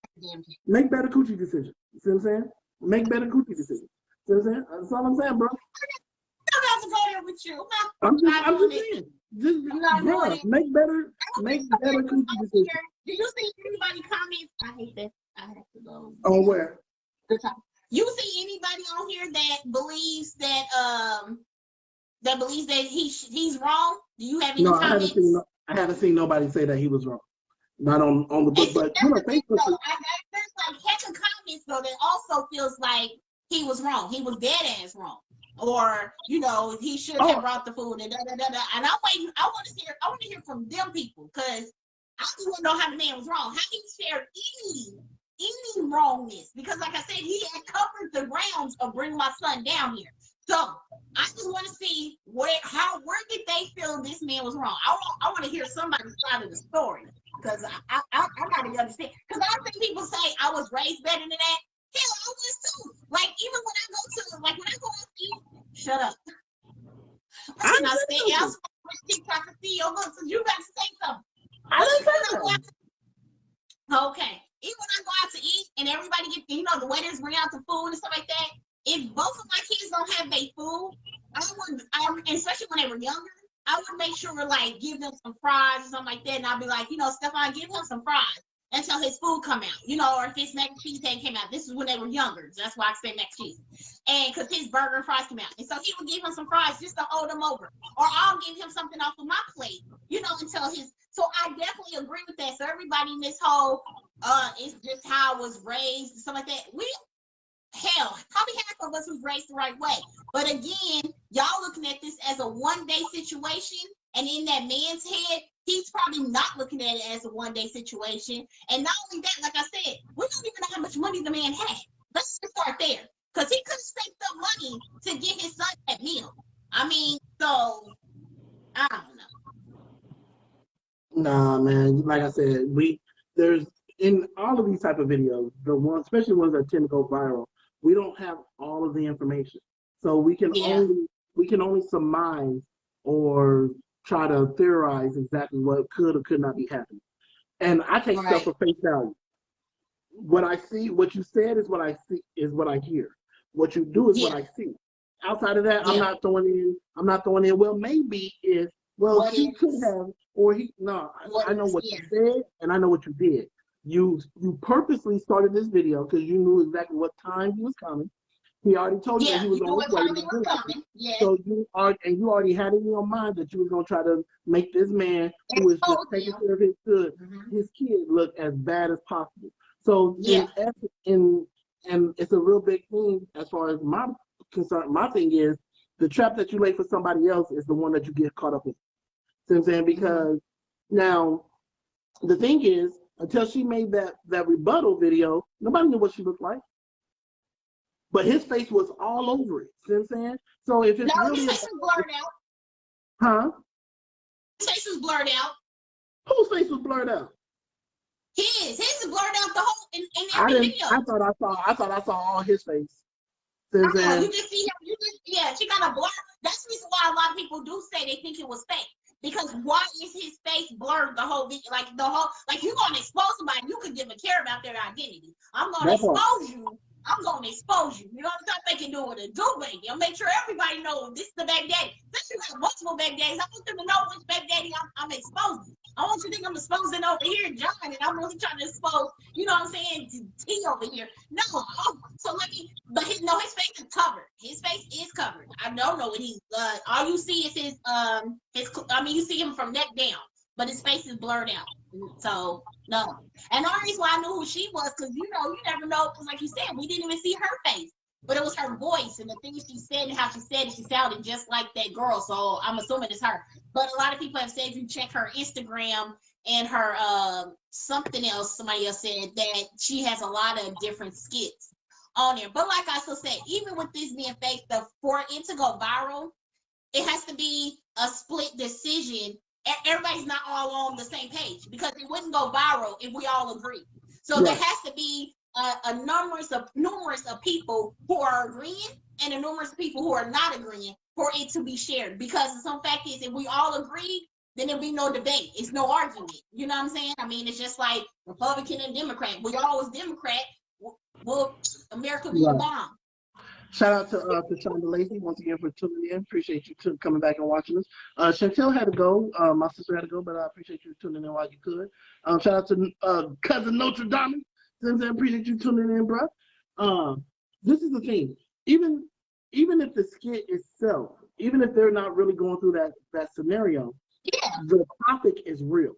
Make better coochie decisions. See what I'm saying? Make better coochie decisions. See what I'm saying? That's all I'm saying, bro. I'm about to go there with you. I'm just saying. Just make better coochie decisions. Did you see anybody comments? I hate that. I have to go. On where? You see anybody on here that believes that he's wrong? Do you have any comments? I haven't seen nobody say that he was wrong. Not on the book, but you know, Facebook. There's like heck of comments though that also feels like he was wrong. He was dead ass wrong, or you know, he should have brought the food and da da da da. And I'm waiting. I want to hear from them people because I just want to know how the man was wrong. How he shared any wrongness, because like I said, he had covered the grounds of bringing my son down here. So I just want to see where did they feel this man was wrong. I want to hear somebody's side of the story because I gotta understand. Because I think people say I was raised better than that. Hell, I was too. Like even when I go out to eat, shut up. I'm not saying else. TikTok and see your looks, so you got to say something. I didn't say that. Okay. Even when I go out to eat and everybody get, the waiters bring out the food and stuff like that, if both of my kids don't have their food, especially when they were younger, I would make sure like give them some fries or something like that. And I'll be like, Stefan, give him some fries until his food come out, or if his mac and cheese hadn't came out. This is when they were younger. That's why I say mac and cheese. And because his burger and fries come out. And so he would give him some fries just to hold him over. Or I'll give him something off of my plate, until so I definitely agree with that. So everybody in this whole, it's just how I was raised and stuff like that. Probably half of us was raised the right way. But again, y'all looking at this as a one-day situation. And in that man's head, he's probably not looking at it as a one-day situation. And not only that, like I said, we don't even know how much money the man had. Let's just start there. Because he could have saved up money to get his son that meal. I mean, so, I don't know. Nah, man. Like I said, there's in all of these type of videos, especially ones that tend to go viral, we don't have all of the information. So we can only surmise or try to theorize exactly what could or could not be happening. And I take stuff for face value. What I see, what you said is what I see, is what I hear. What you do is what I see. Outside of that, I'm not throwing in, well, maybe if, she could have, or he, no, I know what you said and I know what you did. You purposely started this video because you knew exactly what time he was coming. He already told you that he was on his way. So you already had it in your mind that you was gonna try to make this man who is just taking care of his kid look as bad as possible. So and it's a real big thing as far as my concern. My thing is the trap that you lay for somebody else is the one that you get caught up in. See what I'm saying? Because now the thing is, until she made that rebuttal video, nobody knew what she looked like. But his face was all over it. See what I'm saying? So if it's really his face was blurred out. Huh? His face was blurred out. Whose face was blurred out? His is blurred out the whole in every video. I thought I saw all his face. You just see him. She got a blur. That's the reason why a lot of people do say they think it was fake. Because why is his face blurred the whole video? Like you're gonna expose somebody, you could give a care about their identity. I'm gonna expose you, I'm going to expose you. You know what I'm saying? They can do with a do baby. I'll make sure everybody knows this is the baby daddy. Since you have multiple baby daddies, I want them to know which baby daddy I'm exposing. I want you to think I'm exposing over here, John, and I'm really trying to expose, you know what I'm saying, T over here. No, so let me, but his face is covered. His face is covered. I don't know what he's, all you see is his, you see him from neck down, but his face is blurred out. So, no. And the only reason why I knew who she was, because, you never know, because like you said, we didn't even see her face. But it was her voice and the things she said and how she said it. She sounded just like that girl. So I'm assuming it's her. But a lot of people have said if you check her Instagram and her something else, somebody else said that she has a lot of different skits on there. But like I also said, even with this being fake, for it to go viral, it has to be a split decision. Everybody's not all on the same page because it wouldn't go viral if we all agree. So right. There has to be a numerous of people who are agreeing and a numerous of people who are not agreeing for it to be shared. Because the some fact is, if we all agree, then there'll be no debate. It's no argument. You know what I'm saying? I mean, it's just like Republican and Democrat. We always Democrat. Well, America be a bomb. Shout out to Shonda Lacey once again for tuning in. Appreciate you coming back and watching us. Chantel had to go. My sister had to go, but I appreciate you tuning in while you could. Shout out to cousin Notre Dame. I appreciate you tuning in, bro. This is the thing. Even if the skit itself, even if they're not really going through that scenario, yeah, the topic is real.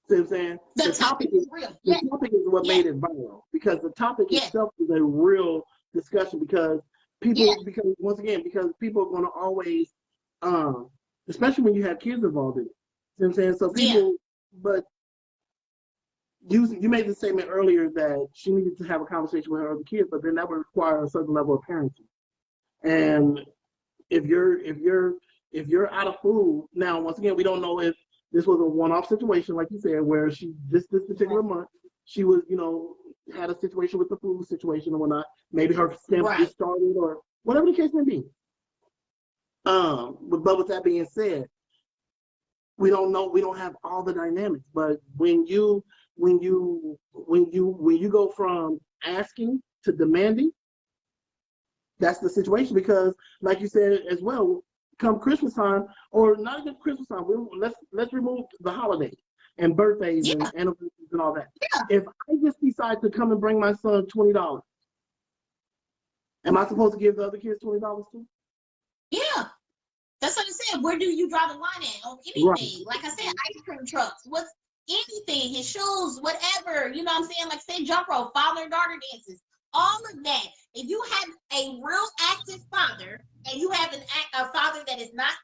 See what I'm saying? The topic is real. The topic is what made it viral, because the topic itself is a real discussion, because people people are going to always especially when you have kids involved in it. You know what I'm saying? So people but you made the statement earlier that she needed to have a conversation with her other kids, but then that would require a certain level of parenting. And if you're out of food, now once again we don't know if this was a one-off situation, like you said, where she this particular month she was, had a situation with the food situation or whatnot. Maybe her stamp just started or whatever the case may be. But with that being said, we don't know. We don't have all the dynamics. But when you go from asking to demanding, that's the situation. Because, like you said as well, come Christmas time, or not even Christmas time, let's remove the holidays and birthdays and anniversaries and all that. Yeah. If I just decide to come and bring my son $20, am I supposed to give the other kids $20 too? Yeah. That's what I said. Where do you draw the line at on anything? Right. Like I said, ice cream trucks, what's anything, his shoes, whatever, you know what I'm saying? Like say jump rope, father and daughter dances, all of that. If you have a real active father and you have a father that is not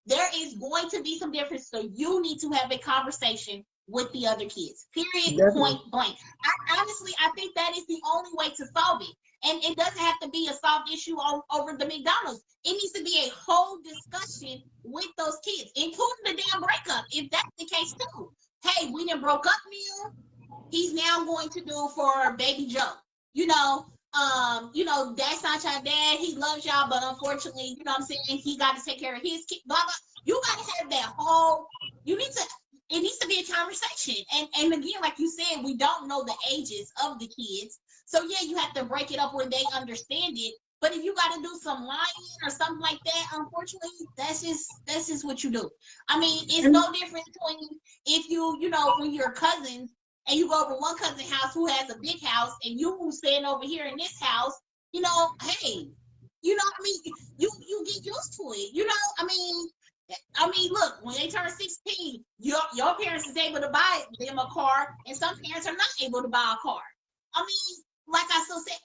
there is going to be some difference. So you need to have a conversation with the other kids. Period. Definitely. Point blank. I think that is the only way to solve it. And it doesn't have to be a solved issue over the McDonald's. It needs to be a whole discussion with those kids, including the damn breakup, if that's the case too. Hey, we done broke up, Neil. He's now going to do for Baby Joe. That's not your dad. He loves y'all, but unfortunately, you know what I'm saying, he got to take care of his kid. Blah, blah. You got to have that whole, it needs to be a conversation. And again, like you said, we don't know the ages of the kids. So yeah, you have to break it up where they understand it. But if you got to do some lying or something like that, unfortunately, that's just what you do. I mean, it's no different between if when you're cousins and you go over one cousin's house who has a big house and you who's staying over here in this house, hey, you get used to it. I mean, look, when they turn 16, your parents is able to buy them a car, and some parents are not able to buy a car. I mean, like I still said,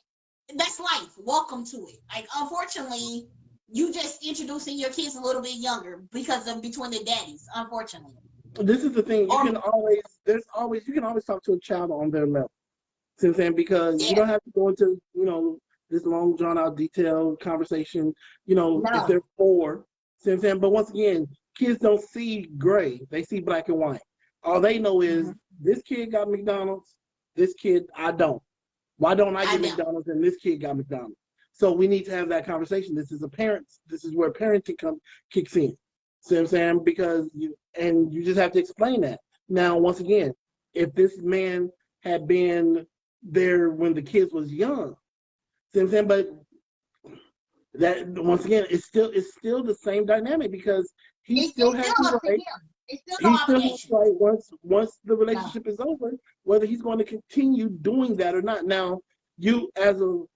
that's life. Welcome to it. Like, unfortunately, you just introducing your kids a little bit younger because of between the daddies, unfortunately. This is the thing. You can always talk to a child on their level. See what I'm saying? Because you don't have to go into, this long drawn out detailed conversation, if they're 4. See what I'm saying? But once again, kids don't see gray. They see black and white. All they know is this kid got McDonald's, this kid, I don't. Why don't I get McDonald's and this kid got McDonald's? So we need to have that conversation. This is where parenting kicks in. See what I'm saying? Because you just have to explain that. Now, once again, if this man had been there when the kids was young. See what I'm saying? But that once again, it's still the same dynamic because he still has the right. It's still no He still has obligation. right once the relationship is over, whether he's going to continue doing that or not. Now, you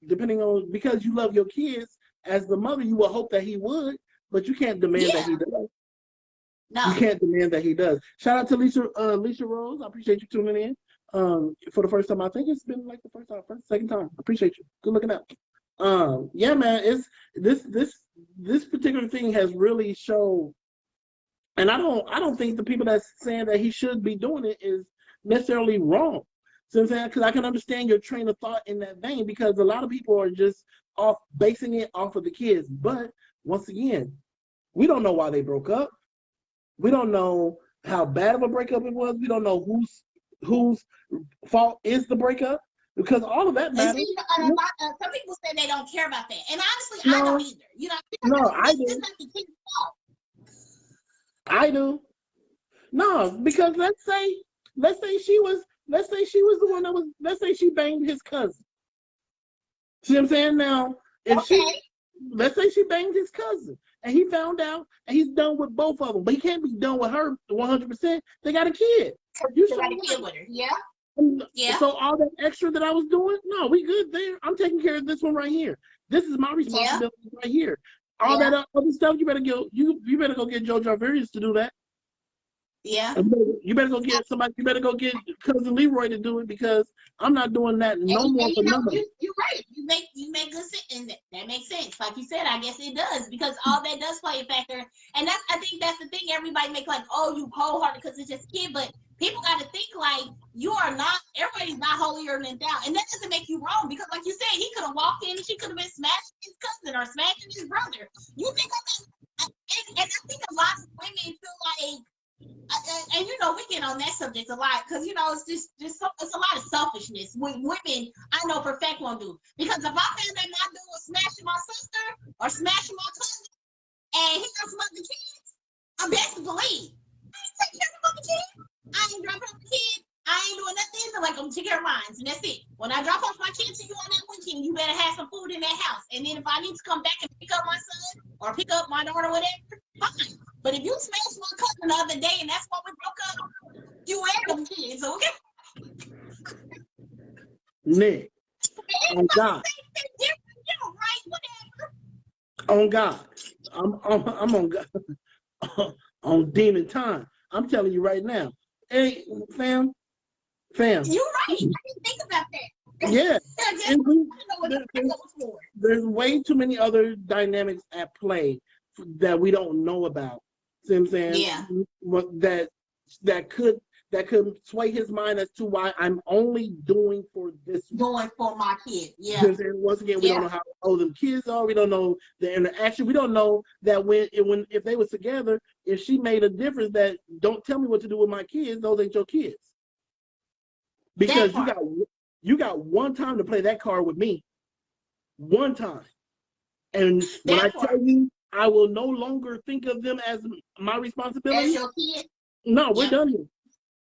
depending on because you love your kids as the mother, you will hope that he would, but you can't demand that he does. No. You can't demand that he does. Shout out to Lisa Rose. I appreciate you tuning in. For the first time, I think it's been like the second time. I appreciate you. Good looking out. Yeah, man, it's this particular thing has really showed, and I don't think the people that's saying that he should be doing it is necessarily wrong. So I'm saying, because I can understand your train of thought in that vein, because a lot of people are just basing it off of the kids. But once again, we don't know why they broke up. We don't know how bad of a breakup it was. We don't know whose fault is the breakup, because all of that matters. See, some people say they don't care about that, and honestly, I don't either. You know, no, I do. It's not the kid's fault. I do. No, because let's say she was the one that was. Let's say she banged his cousin. See what I'm saying? Now, let's say she banged his cousin, and he found out, and he's done with both of them, but he can't be done with her 100%. They got a kid. You got a kid with her. Yeah. Yeah. So all that extra that I was doing, no, we good there. I'm taking care of this one right here. This is my responsibility right here. All that other stuff, you better go. You better go get JoJo Various to do that. Yeah. You better go get somebody. You better go get cousin Leroy to do it, because I'm not doing that no more for nothing. You're right. You make good sense, and that makes sense. Like you said, I guess it does, because all that does play a factor, and I think that's the thing. Everybody make like, oh, you cold-hearted because it's just a kid, but people got to think like everybody's not holier than thou, and that doesn't make you wrong, because like you said, he could have walked in and she could have been smashing his cousin or smashing his brother. You think of that, and I think a lot of women feel like. And you know, we get on that subject a lot, because you know it's just it's a lot of selfishness with women. I know for a fact won't do, because if I found that my dude was smashing my sister or smashing my cousin, and he got some other kids, I'm best to believe I ain't taking care of the other kid. I ain't dropping off the kid. I ain't doing nothing. I'm like, I'm taking care of mine, and that's it. When I drop off my kid to you on that weekend, you better have some food in that house. And then if I need to come back and pick up my son or pick up my daughter, whatever, fine. But if you smashed my cousin the other day and that's why we broke up, you and them kids, okay? Nick, on God. On God. I'm on God. On demon time. I'm telling you right now. Hey, fam. You're right. I didn't think about that. Yeah. There's way too many other dynamics at play that we don't know about. See what I'm saying? Yeah. That could sway his mind as to why I'm only doing for this. Doing for my kid. Yeah. Because once again, we don't know how old them kids are. We don't know the interaction. We don't know that if they was together, if she made a difference, that don't tell me what to do with my kids. Those ain't your kids. Because you got one time to play that card with me. One time. And when I tell you, I will no longer think of them as my responsibility. As your kid? No, we're done here.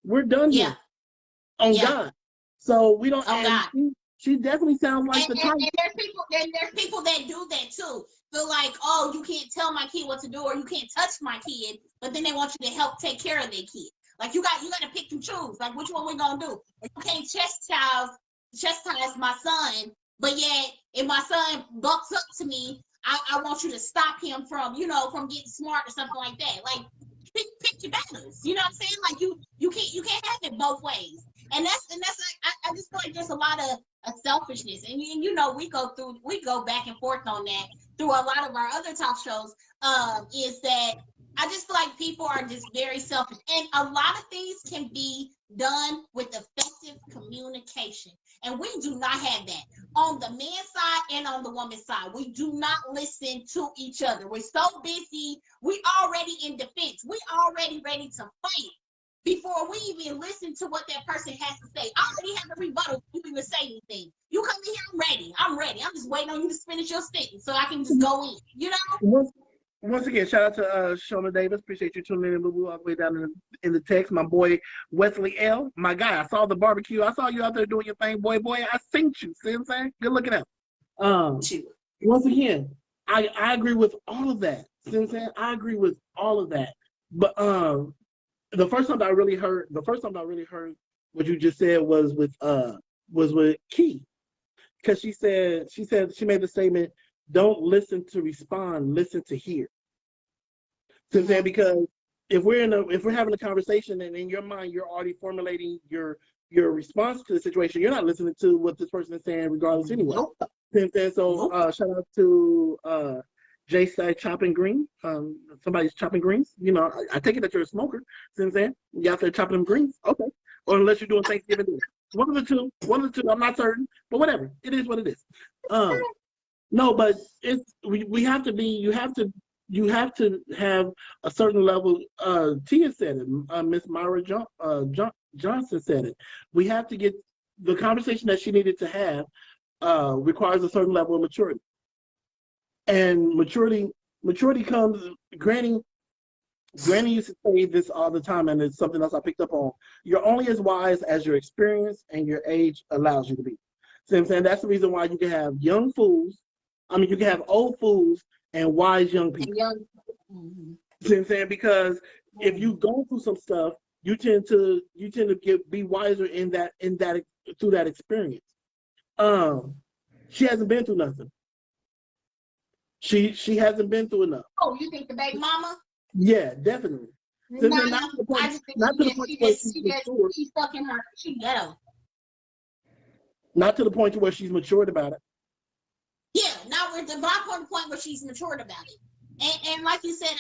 We're done here. On God. So we don't. On God. She definitely sounds like the type. And there's people that do that too. Feel like, oh, you can't tell my kid what to do, or you can't touch my kid, but then they want you to help take care of their kid. Like you got to pick and choose. Like which one we gonna do? You can't chastise my son, but yet if my son bucks up to me, I want you to stop him from getting smart or something like that. Like pick your battles. You know what I'm saying? Like you can't have it both ways. And that's like I just feel like there's a lot of selfishness, and you know we go back and forth on that through a lot of our other talk shows. Is that I just feel like people are just very selfish, and a lot of things can be done with effective communication, and we do not have that on the man's side and on the woman's side. We do not listen to each other. We're so busy. We already in defense. We already ready to fight before we even listen to what that person has to say. I already have a rebuttal before you even say anything. You come in here, I'm ready. I'm just waiting on you to finish your sentence so I can just go in. You know? Once again, shout out to Shona Davis. Appreciate you tuning in, boo-boo, all the way down in the text. My boy Wesley L. My guy, I saw the barbecue. I saw you out there doing your thing, boy. I synced you. See what I'm saying? Good looking out. Once again, I agree with all of that. See what I'm saying? I agree with all of that. But the first time I really heard what you just said was with Key. Because she made the statement, don't listen to respond, listen to hear. So I'm saying, because if we're having a conversation and in your mind you're already formulating your response to the situation, you're not listening to what this person is saying regardless anyway. Nope. So shout out to Shyt chopping green. Somebody's chopping greens. You know, I take it that you're a smoker. See what I'm saying? You out there chopping them greens? Okay. Or unless you're doing Thanksgiving dinner. One of the two. I'm not certain, but whatever. It is what it is. No, but we have to be. You have to have a certain level. Tia said it. Miss Myra Johnson said it. We have to get the conversation that she needed to have. Requires a certain level of maturity, and maturity comes. Granny used to say this all the time, and it's something else I picked up on. You're only as wise as your experience and your age allows you to be. See what I'm saying? That's the reason why you can have young fools. You can have old fools and wise young people. Mm-hmm. See what I'm saying? Because if you go through some stuff, you tend to be wiser in that through that experience. She hasn't been through nothing. She hasn't been through enough. Oh, you think the baby mama? Yeah, definitely. No, I just think she's stuck in her. She ghetto. Not to the point to where she's matured about it. Yeah, not with the point where she's matured about it. And like you said,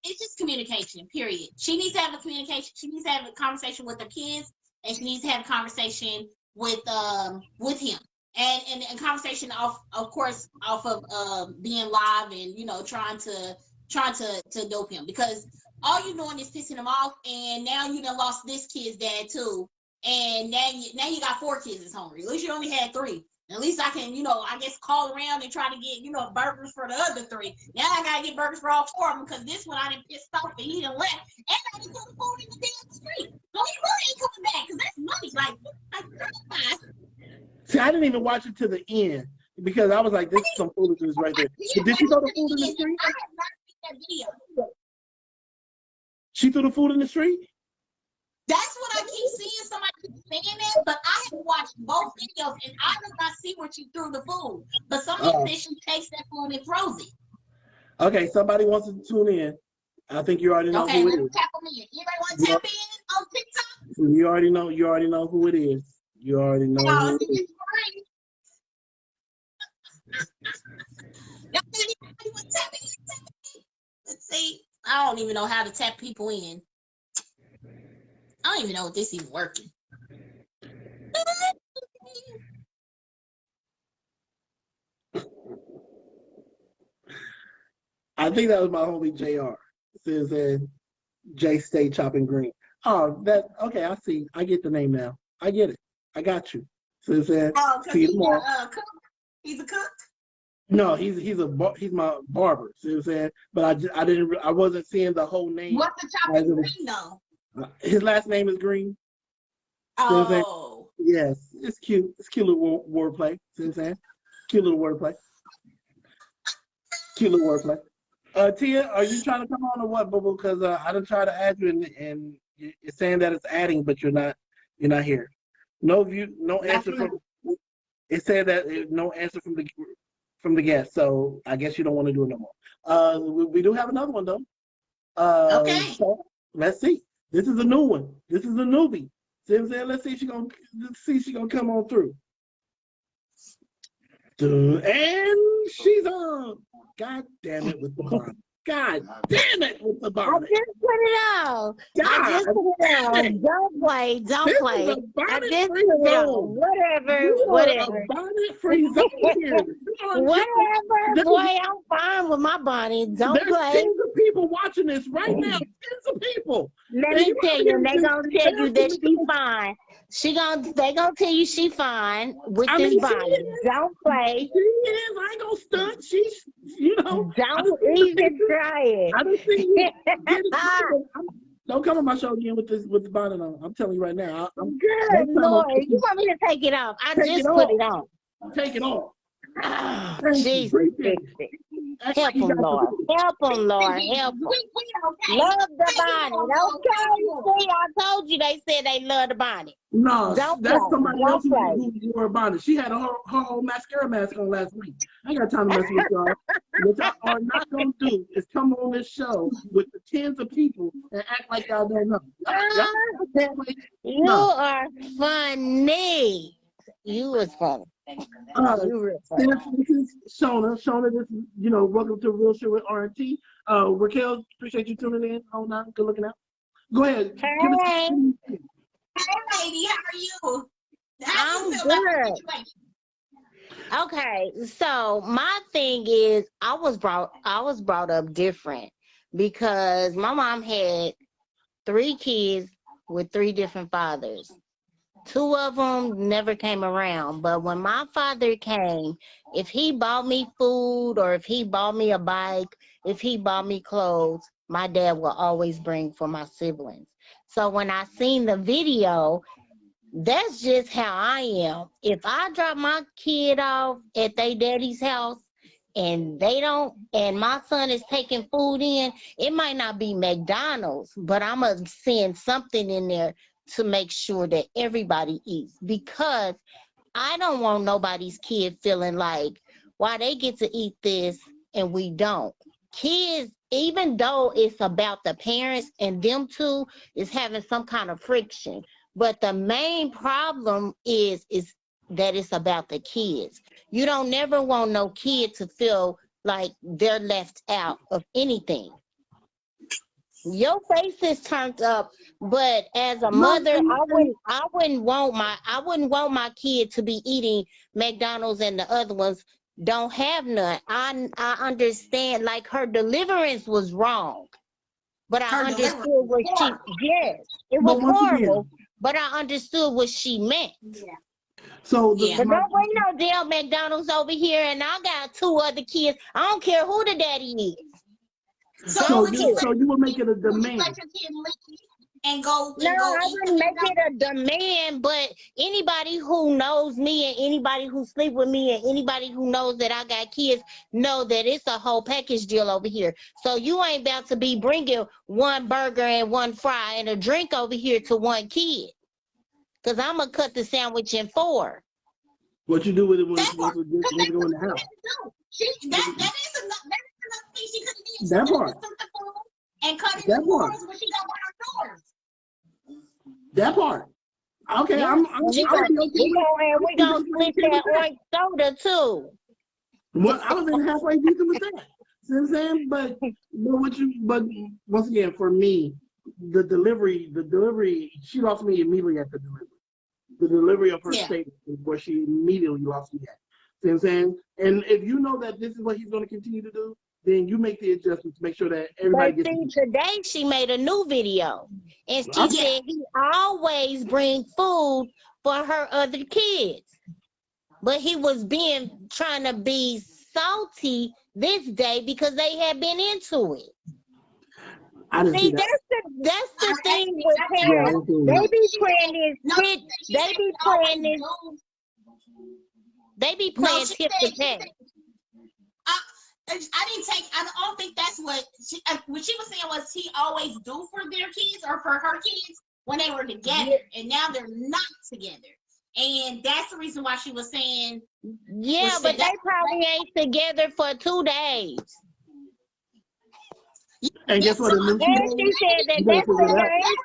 it's just communication, period. She needs to have a communication. She needs to have a conversation with the kids, and she needs to have a conversation with him. And a conversation of course off of being live and trying to dope him, because all you're doing is pissing him off, and now you done lost this kid's dad too, and now you got 4 kids that's hungry. At least you only had 3. At least I can I guess call around and try to get burgers for the other 3. Now I gotta get burgers for all 4 of them, because this one I done pissed off and he done left, and I done put the food in the damn street. So he really ain't coming back, because that's money. See, I didn't even watch it to the end because I was like, this is some foolishness right there. But did she throw the food in the street? I have not seen that video. She threw the food in the street? That's what I keep seeing. Somebody keep saying that, but I have watched both videos and I did not see where she threw the food. But somebody said she takes that food and throws it. Okay, somebody wants to tune in. I think you already know who it is. Tap on in. Anybody want to tap in on TikTok? You already know who it is. You already know. Who it is. Let's see. I don't even know how to tap people in. I don't even know if this is even working. I think that was my homie JR. Says J Stay Chopping Green. Oh, okay, I see. I get the name now. I get it. I got you. Says he's a cook. He's a cook. No, he's my barber. See what I'm saying? But I wasn't seeing the whole name. What's the chopping green though? His last name is Green. Oh. Yes, it's cute. It's cute little wordplay. See what I'm saying? Cute little wordplay. Tia, are you trying to come on or what, boo boo? Because I done try to add you and it's saying that it's adding, but you're not here. No answer from. It said that no answer from the guest, so I guess you don't want to do it no more. We do have another one though. Okay. So let's see. This is a new one. This is a newbie. See what I'm saying? Let's see if she's gonna come on through. And she's on. God damn it with the bonnet. God damn it with the bonnet. I just put it on. Don't play. I just put it on. Whatever. Bonnet free zone here. Whatever. Boy, I'm fine with my bonnet. Don't There's play. Tens of people watching this right now. Tens of people. Let me tell you, they're going to tell you that she's fine. They gonna tell you she fine with I this mean, bonnet. Don't play. She is. I ain't gonna stunt. She's, you know. Don't even try it. I don't think you get it. Don't come on my show again with the bonnet on. I'm telling you right now. Good Lord, you want me to take it off? I just put it on. Take it off. Oh, Thank Jesus, you. fix it. Help him, Lord. Help him, Lord. Help him. Love the bonnet, okay? See, I told you they said they love the bonnet. No, Don't that's play. somebody Don't else who play. wore a bonnet. She had her whole mascara mask on last week. I ain't got time to mess with y'all. What y'all are not gonna do is come on this show with the tens of people and act like y'all don't know. You are funny. You was funny. You were funny. This is Shona. Shona, this is, welcome to Real Shit with R&T. Raquel, appreciate you tuning in. Hold on, good looking out. Go ahead. Hey. Hey, lady, how are you? I'm good. Okay, so my thing is, I was brought up different because my mom had 3 kids with 3 different fathers. 2 of them never came around, but when my father came, if he bought me food or if he bought me a bike, if he bought me clothes, my dad will always bring for my siblings. So when I seen the video, that's just how I am. If I drop my kid off at their daddy's house and my son is taking food in, it might not be McDonald's, but I'm going to send something in there to make sure that everybody eats, because I don't want nobody's kid feeling like, why they get to eat this and we don't. Kids, even though it's about the parents and them two is having some kind of friction, but the main problem is that it's about the kids. You don't never want no kid to feel like they're left out of anything. Your face is turned up, but as a mother, I wouldn't want my kid to be eating McDonald's and the other ones don't have none. I understand, like, her deliverance was wrong, but I understood what it was horrible, but I understood what she meant. Yeah. So but don't bring no damn McDonald's over here, and I got 2 other kids. I don't care who the daddy is. So you will make it a demand. And go. No, I wouldn't make it a demand, but anybody who knows me and anybody who sleep with me and anybody who knows that I got kids know that it's a whole package deal over here. So you ain't about to be bringing 1 burger and 1 fry and a drink over here to 1 kid, because I'm going to cut the sandwich in 4. What you do with it when you go in the house? That is enough thing she could have did. That part. And cut it in 4s when she got 1 of doors. That part. Okay, yeah. We're gonna split that orange soda too. Well, I was in halfway decent with that. See what I'm saying? But once again, for me, the delivery, she lost me immediately at the delivery. The delivery of her statement is where she immediately lost me at. See what I'm saying? And if you know that this is what he's going to continue to do, then you make the adjustments to make sure that everybody gets. But see, today she made a new video, and she said he always bring food for her other kids, but he was trying to be salty this day because they had been into it. See, that's the thing with parents. They be playing this. They be playing tip to tap. I don't think that's what she was saying was he always do for their kids or for her kids when they were together, and now they're not together. And that's the reason why she was saying. Yeah, but they probably ain't together for 2 days. And guess what?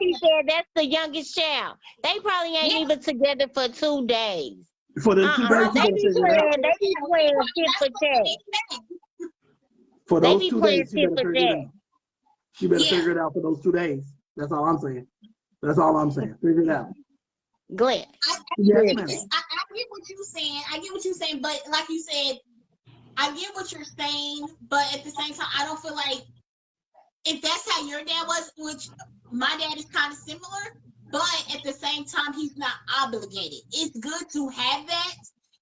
She said that's the youngest child. They probably ain't even together for 2 days. For the 2 days, they be playing tit for tat. For those 2 days, she better figure it out. She better figure it out for those 2 days. That's all I'm saying. Figure it out. Glenn. I get what you're saying. But like you said, I get what you're saying, but at the same time, I don't feel like if that's how your dad was, which my dad is kind of similar, but at the same time, he's not obligated. It's good to have that.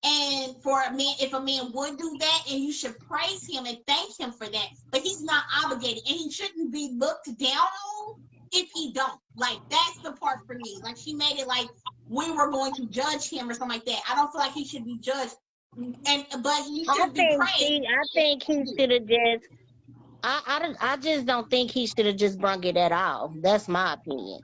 And for a man, if a man would do that, and you should praise him and thank him for that, but he's not obligated, and he shouldn't be looked down on if he don't. Like, that's the part for me. Like, she made it like we were going to judge him or something like that. I don't feel like he should be judged, but he should be praised. I think he should have just. I just don't think he should have just brung it at all. That's my opinion.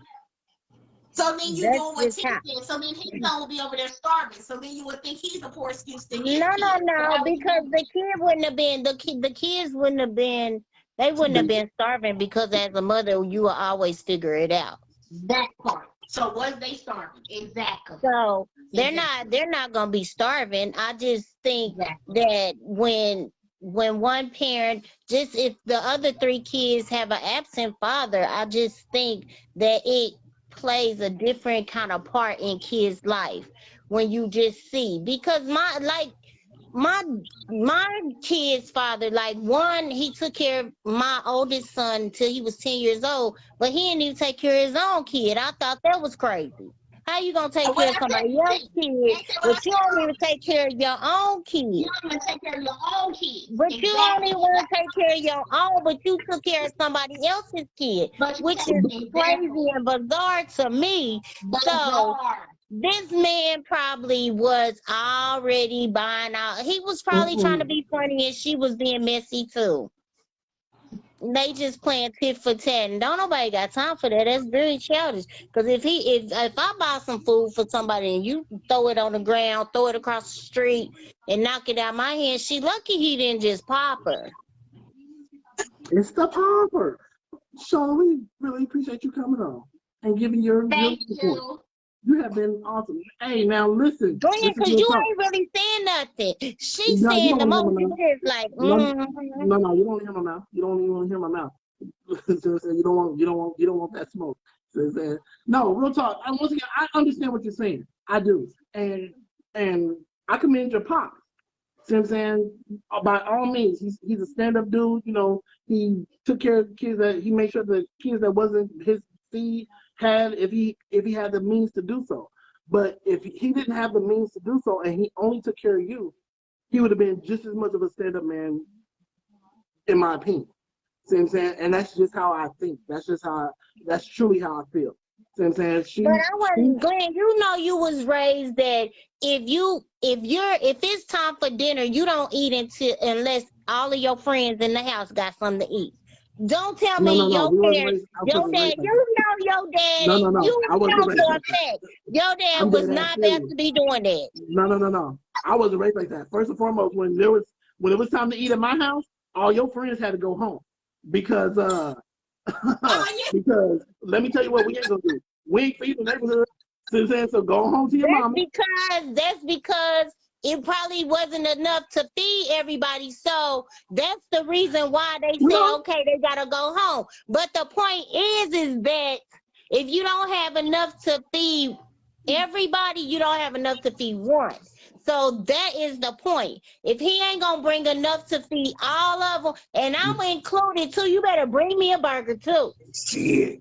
So then you That's doing what just Tim how. did. So then his son will be over there starving. So then you would think he's a poor excuse to his No, kid. So how would because you the kid wouldn't have been the kids wouldn't have been. They wouldn't have been starving because as a mother, you will always figure it out. that part? So was they starving? Exactly. So they're Exactly. not gonna be starving. I just think Exactly. that when one parent, just if the other three kids have an absent father, I just think that it plays a different kind of part in kids' life when you just see, because my my kid's father, like, one, he took care of my oldest son until he was 10 years old, but he didn't even take care of his own kid. I thought that was crazy. How you gonna take What care of I said, somebody else's kid, that's what I but you said don't even earlier. take care of your own kid? You don't even take care of your own kids. But you don't Exactly. even want to take care of your own, but you took care of somebody else's kid, But which yeah, is exactly. crazy and bizarre to me. So Bizarre. this man probably was already buying out. He was probably trying to be funny, and she was being messy too. They just playing tit for tat, and don't nobody got time for that. That's very childish. Because if I buy some food for somebody and you throw it on the ground, throw it across the street, and knock it out my hand, she lucky he didn't just pop her. It's the popper. Sean, we really appreciate you coming on and giving your Thank support. you. You have been awesome. Hey, now listen. Glenn, This is because real you talk. ain't really saying nothing. She's No, you saying don't the want to hear most. my You mouth. just like, No, you don't hear my mouth. You don't even want to hear my mouth. So you don't want that smoke. So, no, real talk. Once again, I understand what you're saying. I do, and I commend your pop. See what I'm saying? By all means, he's a stand-up dude. You know, he took care of kids that he made sure the kids that wasn't his seed had, if he had the means to do so. But if he didn't have the means to do so, and he only took care of you, he would have been just as much of a stand-up man, in my opinion. See what I'm saying? And that's just how I think. That's truly how I feel. See what I'm saying? but I wasn't, Glenn, you know, you was raised that if it's time for dinner, you don't eat unless all of your friends in the house got something to eat. Don't tell me No. your We wasn't parents, raised. I your wasn't dad, raised like that. you know your daddy, No. you I wasn't know raised for a like that. fact, your dad I'm was dead ass not about serious. to be doing that. No. I wasn't raised like that. First and foremost, when it was time to eat at my house, all your friends had to go home because Oh yeah. because let me tell you what we ain't gonna do. We ain't feeding the neighborhood. So go home to your mama. That's because it probably wasn't enough to feed everybody. So that's the reason why they said, No, okay, they gotta go home. But the point is that if you don't have enough to feed everybody, you don't have enough to feed one. So that is the point. If he ain't gonna bring enough to feed all of them, and I'm included too, you better bring me a burger too, shit.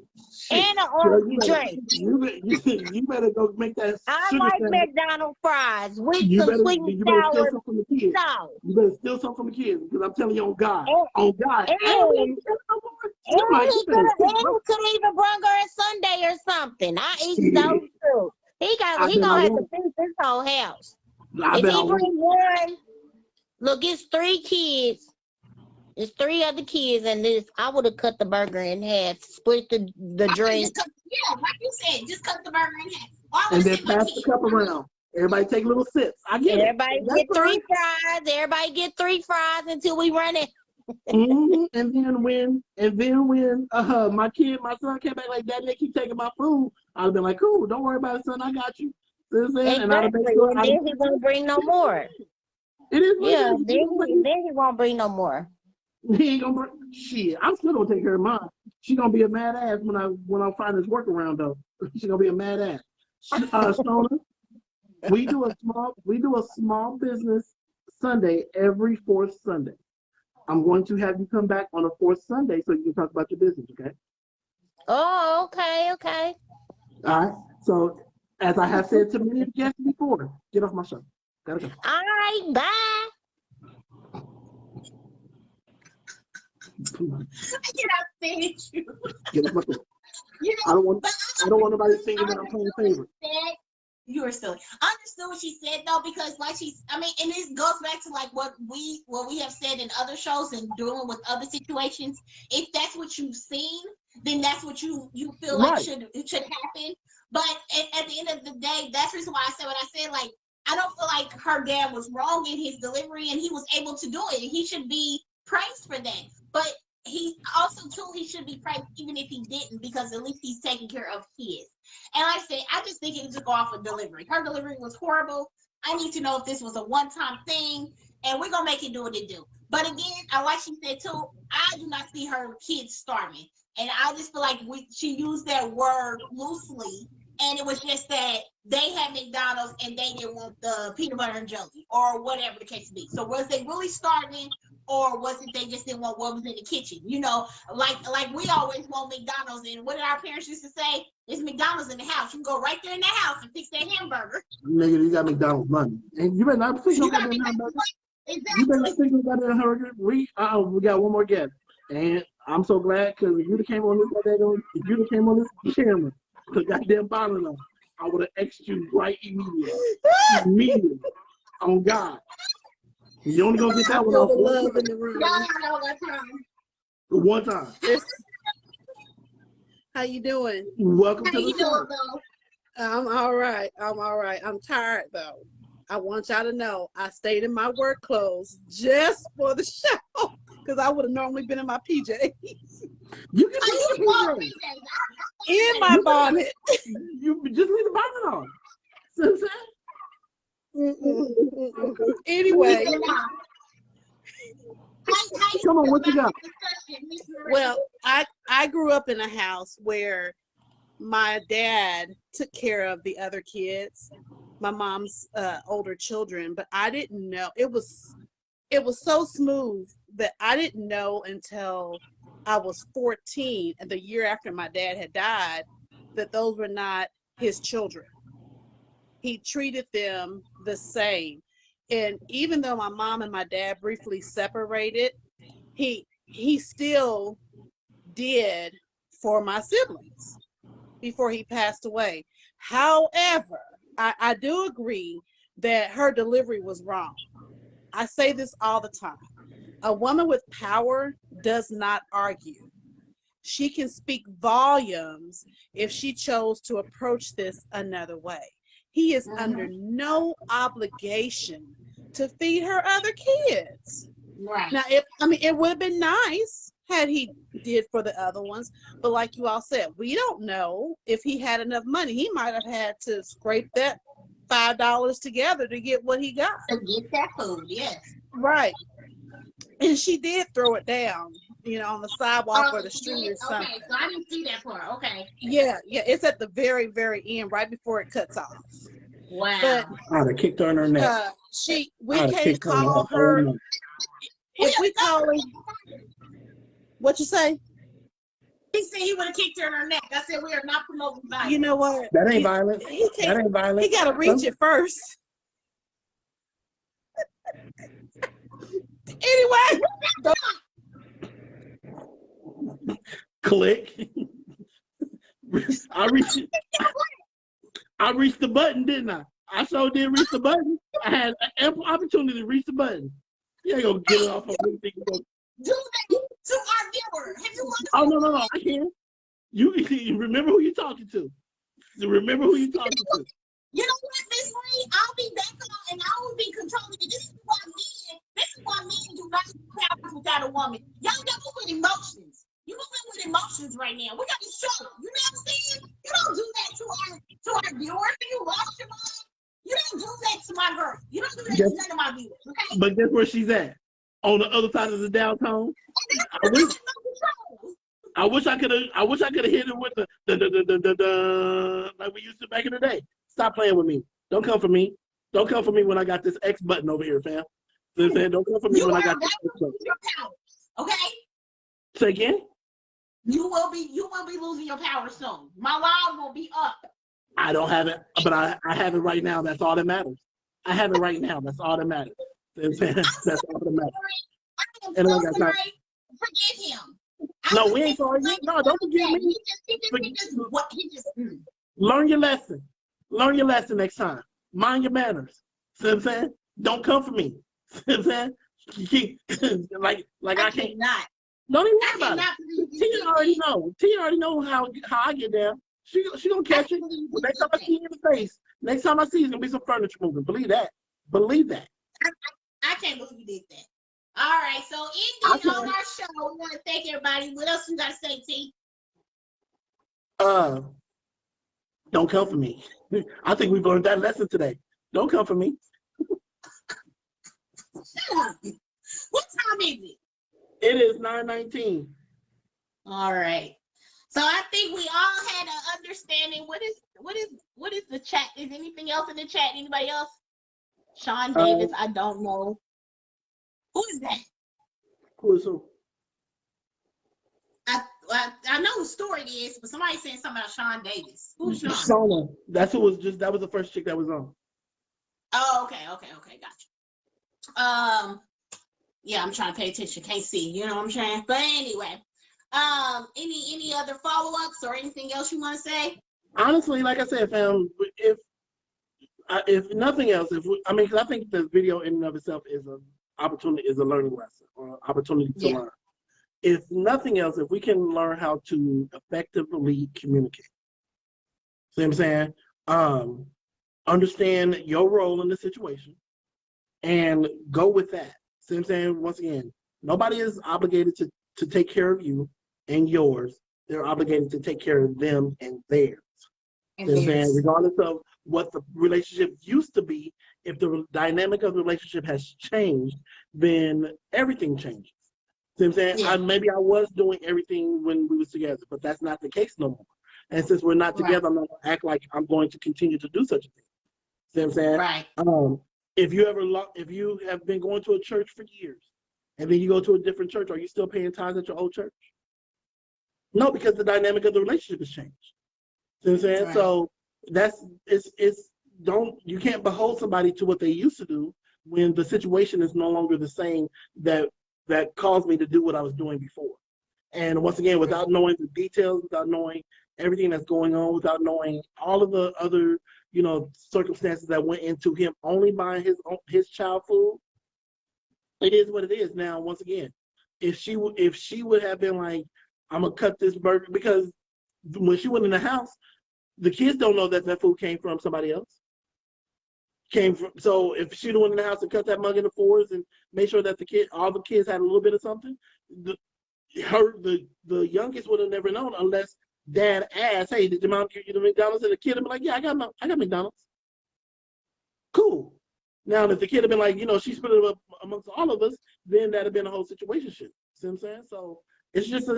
and an Girl, orange drink. you better go make that I sugar like sandwich. McDonald's fries with some sweet and You better steal sour some from the kids. sauce. You better steal some from the kids because I'm telling you And, on God, ain't we and, ain't got no more. You might you better and steal, he bro. could even bring her a Sunday or something. I eat Shit. those too. I He bet I gonna have to won't. feed this whole house. I If bet I he won't. bring one, look, it's three kids. It's three other kids, and this I would have cut the burger in half, split the Okay, drink. just cut, yeah, like you said, just cut the burger in half. Or I would And have then sent my pass the kid. cup around. Everybody take little sips. I get it. Everybody That's get fine. three fries. Everybody get three fries until we run it. And then when my son came back like, Dad, they keep taking my food, I'd have been like, cool, don't worry about it, son, I got you. See what I'm saying? And I'd have made Exactly. sure And then he won't bring no more. it is what it Yeah, is. You know, then he won't bring no more. he ain't gonna bring shit. I'm still gonna take care of mine. She gonna be a mad ass when I find this workaround though. She gonna be a mad ass. Shona, we do a small business Sunday every fourth Sunday. I'm going to have you come back on a fourth Sunday so you can talk about your business, okay? Oh, okay. All right. So, as I have said to many guests before, get off my show. Gotta go. All right, bye. I cannot stand you. Get off my show. You I know, don't want. but I don't want nobody thinking that I'm playing favorite. You were silly. I understood what she said though, because like I mean, and this goes back to like what we have said in other shows and doing with other situations. If that's what you've seen, then that's what you feel like Right. should happen. But at the end of the day, that's the reason why I said what I said. Like, I don't feel like her dad was wrong in his delivery, and he was able to do it, and he should be praised for that. But he also too, he should be praised even if he didn't, because at least he's taking care of his. And like I say, I just think it was to go off of delivery. Her delivery was horrible. I need to know if this was a one-time thing, and we're gonna make it do what it do. But again, I like she said too, I do not see her kids starving. And I just feel like she used that word loosely, and it was just that they had McDonald's and they didn't want the peanut butter and jelly or whatever the case be. So was they really starving, or was it they just didn't want what was in the kitchen? You know, like we always want McDonald's, and what did our parents used to say? There's McDonald's in the house. You can go right there in the house and fix that hamburger. Nigga, you got McDonald's money, and you better not think about that hamburger. Exactly. You better not think about that hamburger. We got one more guest, and I'm so glad because if you'd came on this camera, the goddamn bottle on, I would have X'd you right immediately. Immediately. On God. You only gonna get that one Feel off the love in the room. one time. How you doing? Welcome How to you the doing, show. though? I'm all right. I'm tired though. I want y'all to know I stayed in my work clothes just for the show because I would have normally been in my PJs. You can be In my bonnet. You just leave the bonnet on. See what I'm saying? Anyway, Come on, what you got? well, I grew up in a house where my dad took care of the other kids, my mom's older children, but I didn't know it was so smooth that I didn't know until I was 14, and the year after my dad had died, that those were not his children. He treated them the same. And even though my mom and my dad briefly separated, he still did for my siblings before he passed away. However, I do agree that her delivery was wrong. I say this all the time. A woman with power does not argue. She can speak volumes if she chose to approach this another way. He is under no obligation to feed her other kids. Right. Now, it would have been nice had he did for the other ones, but like you all said, we don't know if he had enough money. He might have had to scrape that $5 together to get what he got. To get that food, yes. Right. And she did throw it down, on the sidewalk or the street or something. Okay, so I didn't see that part. Okay. Yeah, it's at the very, very end, right before it cuts off. Wow. But I'd have kicked her in her neck. we can't call her. If we call her, what you say? He said he would have kicked her in her neck. I said we are not promoting violence. You know what? That ain't violent. That ain't violent. He got to reach it first. Anyway. Click. I reached the button, didn't I? I sure did reach the button. I had ample opportunity to reach the button. You ain't gonna get it off of me. Do that to our viewer. Have you watched? Oh no, I can't. You remember who you're talking to. Remember who you're talking to. You know what, Miss Lee? I'll be back on and I will be controlling it. This is why men do not have without a woman. Y'all moving with emotions. You moving with emotions right now. We got to show. You know what I'm saying? You don't do that to our viewers. You lost your mind. You don't do that to my girl. You don't do that to none of my viewers. Okay? But guess where she's at? On the other side of the downtown. I wish I could have hit her with the like we used to back in the day. Stop playing with me. Don't come for me. Don't come for me when I got this X button over here, fam. You know what I'm saying? Don't come for me when I got this X button. Okay? Say again? You will be losing your power soon. My line will be up. I don't have it, but I have it right now. That's all that matters. I have it right now. That's all that matters. That's all that matters. I am And so I got time. sorry. Forgive him. No, we ain't sorry. No, don't forgive me. Learn your lesson. Learn your lesson next time. Mind your manners. See what I'm saying? Don't come for me. See what I'm saying? like I can't. Not. Don't even worry about it. Tia already know. Tia already know how I get down. She gonna catch it. Next time I see you in the face, next time I see you, it's gonna be some furniture moving. Believe that. Believe that. I can't believe you did that. All right, so ending on our show, we want to thank everybody. What else you got to say, T? Don't come for me. I think we've learned that lesson today. Don't come for me. Shut up. What time is it? It is 9:19. All right. So I think we all had an understanding. What is the chat? Is anything else in the chat? Anybody else? Sean Davis, I don't know. Who is that? Who is who? I know who Story is, but somebody saying something about Sean Davis. Who's Sean? Shauna. That was the first chick that was on. Oh, okay, gotcha. Yeah, I'm trying to pay attention. Can't see, you know what I'm saying? But anyway, any other follow-ups or anything else you want to say? Honestly, like I said, fam, if nothing else, because I think the video in and of itself is an opportunity, is a learning lesson or opportunity to learn. If nothing else, if we can learn how to effectively communicate, see what I'm saying? Understand your role in the situation and go with that. See what I'm saying? Once again, nobody is obligated to take care of you and yours. They're obligated to take care of them and theirs. See what I'm saying? Regardless of what the relationship used to be, if the dynamic of the relationship has changed, then everything changes. See what I'm saying? Yeah. Maybe I was doing everything when we was together, but that's not the case no more. And since we're not together, I'm not going to act like I'm going to continue to do such a thing. See what I'm saying? Right. If you have been going to a church for years, and then you go to a different church, are you still paying tithes at your old church? No, because the dynamic of the relationship has changed. See what I'm saying? Right. So you can't behold somebody to what they used to do when the situation is no longer the same that caused me to do what I was doing before. And once again, without knowing the details, without knowing everything that's going on, without knowing all of the other, circumstances that went into him only buying his child food, it is what it is. Now, once again, if she would have been like, I'm gonna cut this burger, because when she went in the house, the kids don't know that food came from somebody else. So if she'd went in the house and cut that mug into fours and made sure that all the kids had a little bit of something, the youngest would have never known unless dad asked, "Hey, did your mom give you the McDonald's?" And the kid would be like, "Yeah, I got McDonald's." Cool. Now, if the kid had been like, she split it up amongst all of us, then that'd have been a whole situation. See what I'm saying? So it's just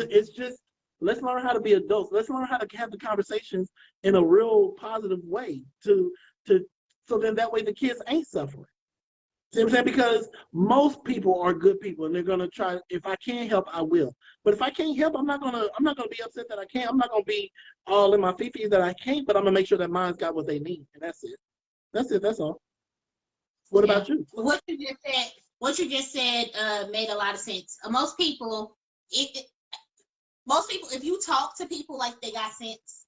let's learn how to be adults. Let's learn how to have the conversations in a real positive way so then that way the kids ain't suffering. See what I'm saying? Because most people are good people and they're gonna try. If I can't help, I will. But if I can't help, I'm not gonna be upset that I can't. I'm not gonna be all in my fifis that I can't. But I'm gonna make sure that mine's got what they need, and that's it. That's all. What about you? What you just said made a lot of sense. Most people, if you talk to people like they got sense,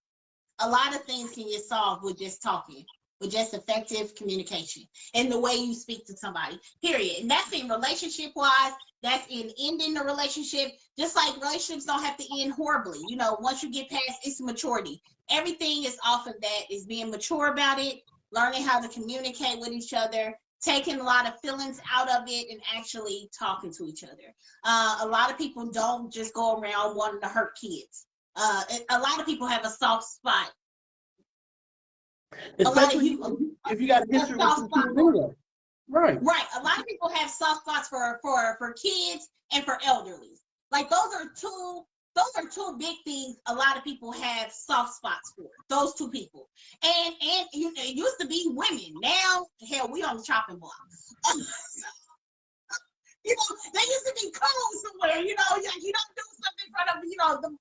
a lot of things can get solved with just talking, with just effective communication and the way you speak to somebody, period. And that's in relationship wise, that's in ending the relationship. Just like relationships don't have to end horribly. Once you get past its maturity, everything is off of that, is being mature about it, learning how to communicate with each other, taking a lot of feelings out of it, and actually talking to each other. A lot of people don't just go around wanting to hurt kids. A lot of people have a soft spot. Especially if you got a history with some kids anyway. Right. A lot of people have soft spots for kids and for elderly. Like those are two big things a lot of people have soft spots for. Those two people. And it used to be women. Now, hell, we on the chopping block. You know, they used to be cold somewhere. You know, you don't do something in front of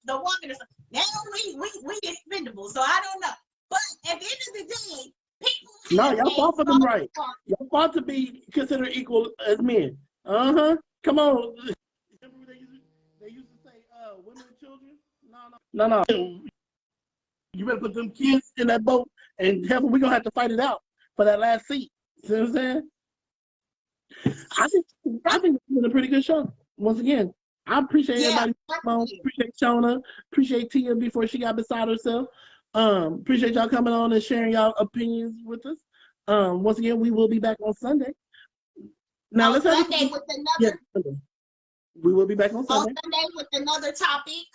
the woman or something. Now we expendable. So I don't know. But at the end of the day, people No, have y'all fought for them right. Y'all fought to be considered equal as men. Come on. They used to say, women and children. No. You better put them kids in that boat, and hell, we're gonna have to fight it out for that last seat. See what I'm saying? I think it's been a pretty good show. Once again, I appreciate everybody. Appreciate Shona. Appreciate Tia before she got beside herself. Appreciate y'all coming on and sharing y'all opinions with us. Once again, we will be back on Sunday. Now let's have Sunday with another. We will be back on Sunday. On Sunday with another topic.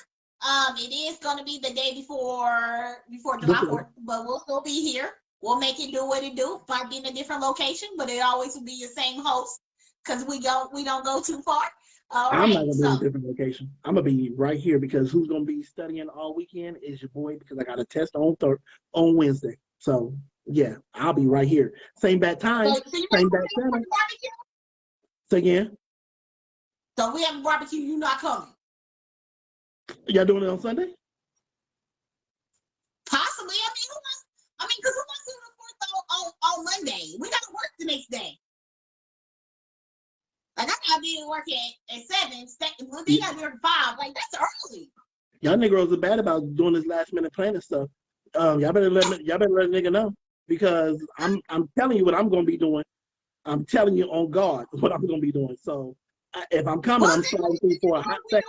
It is going to be the day before July 4th, but we'll still be here. We'll make it do what it do. Might be in a different location, but it always will be the same host because we don't go too far. I'm not gonna be in a different location. I'm gonna be right here because who's gonna be studying all weekend is your boy because I got a test on Wednesday. So yeah, I'll be right here. Same bad time, same bad channel. Say again. So we have a barbecue. You're not coming. Y'all doing it on Sunday? Possibly. Because who wants to do the 4th on Monday? We gotta work the next day. Like I gotta be at work at 7. They gotta be work at 5. Like that's early. Y'all niggas are bad about doing this last minute planning stuff. Y'all better let a nigga know because I'm telling you what I'm gonna be doing. I'm telling you on God what I'm gonna be doing. So if I'm coming, I'm sliding through for a hot second.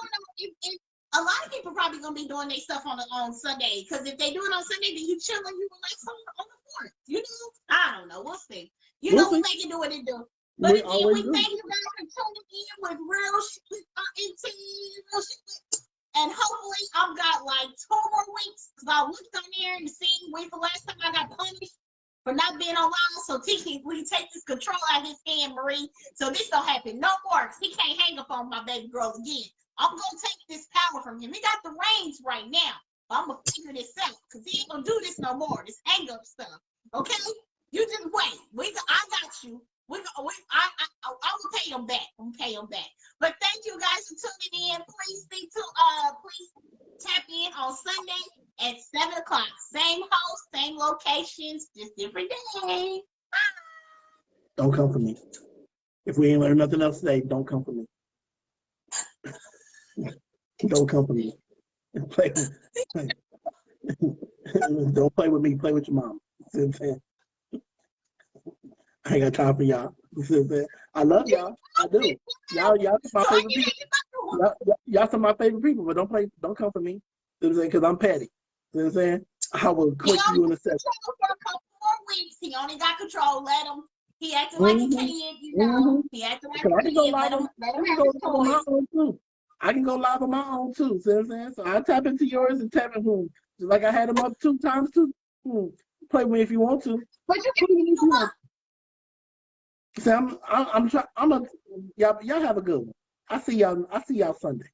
A lot of people probably gonna be doing their stuff on Sunday because if they do it on Sunday, then you chilling, you relax on the 4th. You know, I don't know. We'll see. We make it do what it do. But again, we thank you guys for tuning in with real shit, real shit. And hopefully, I've got like 2 more weeks because I looked on there and seen when's the last time I got punished for not being online. So TK, we take this control out of his hand, Marie. So this don't happen no more because he can't hang up on my baby girl again. I'm gonna take this power from him. He got the reins right now. But I'm gonna figure this out because he ain't gonna do this no more. This hang up stuff. Okay? You just wait. I got you. I'm gonna pay him back. But thank you guys for tuning in. Please please tap in on Sunday at 7 o'clock. Same host, same locations, just different day. Bye. Don't come for me. If we ain't learned nothing else today, don't come for me. Don't come for me. Don't play with me. Play with your mom. See what I'm saying? I ain't got time for y'all. You see what I'm saying? I love y'all. I do. Y'all some my favorite people. Y'all some of my favorite people, but don't come for me. See what I'm saying? Because I'm petty. See what I'm saying? I will click you in a second. For a couple more weeks, he only got control. Let him. He acting like a kid, you know. He acting like a kid. Let him have his toys. I can go live on my own too. See what I'm saying? So I tap into yours and tap into him. Just like I had him up 2 times too. Play with me if you want to. But you can come up. See, y'all have a good one. I see y'all Sunday.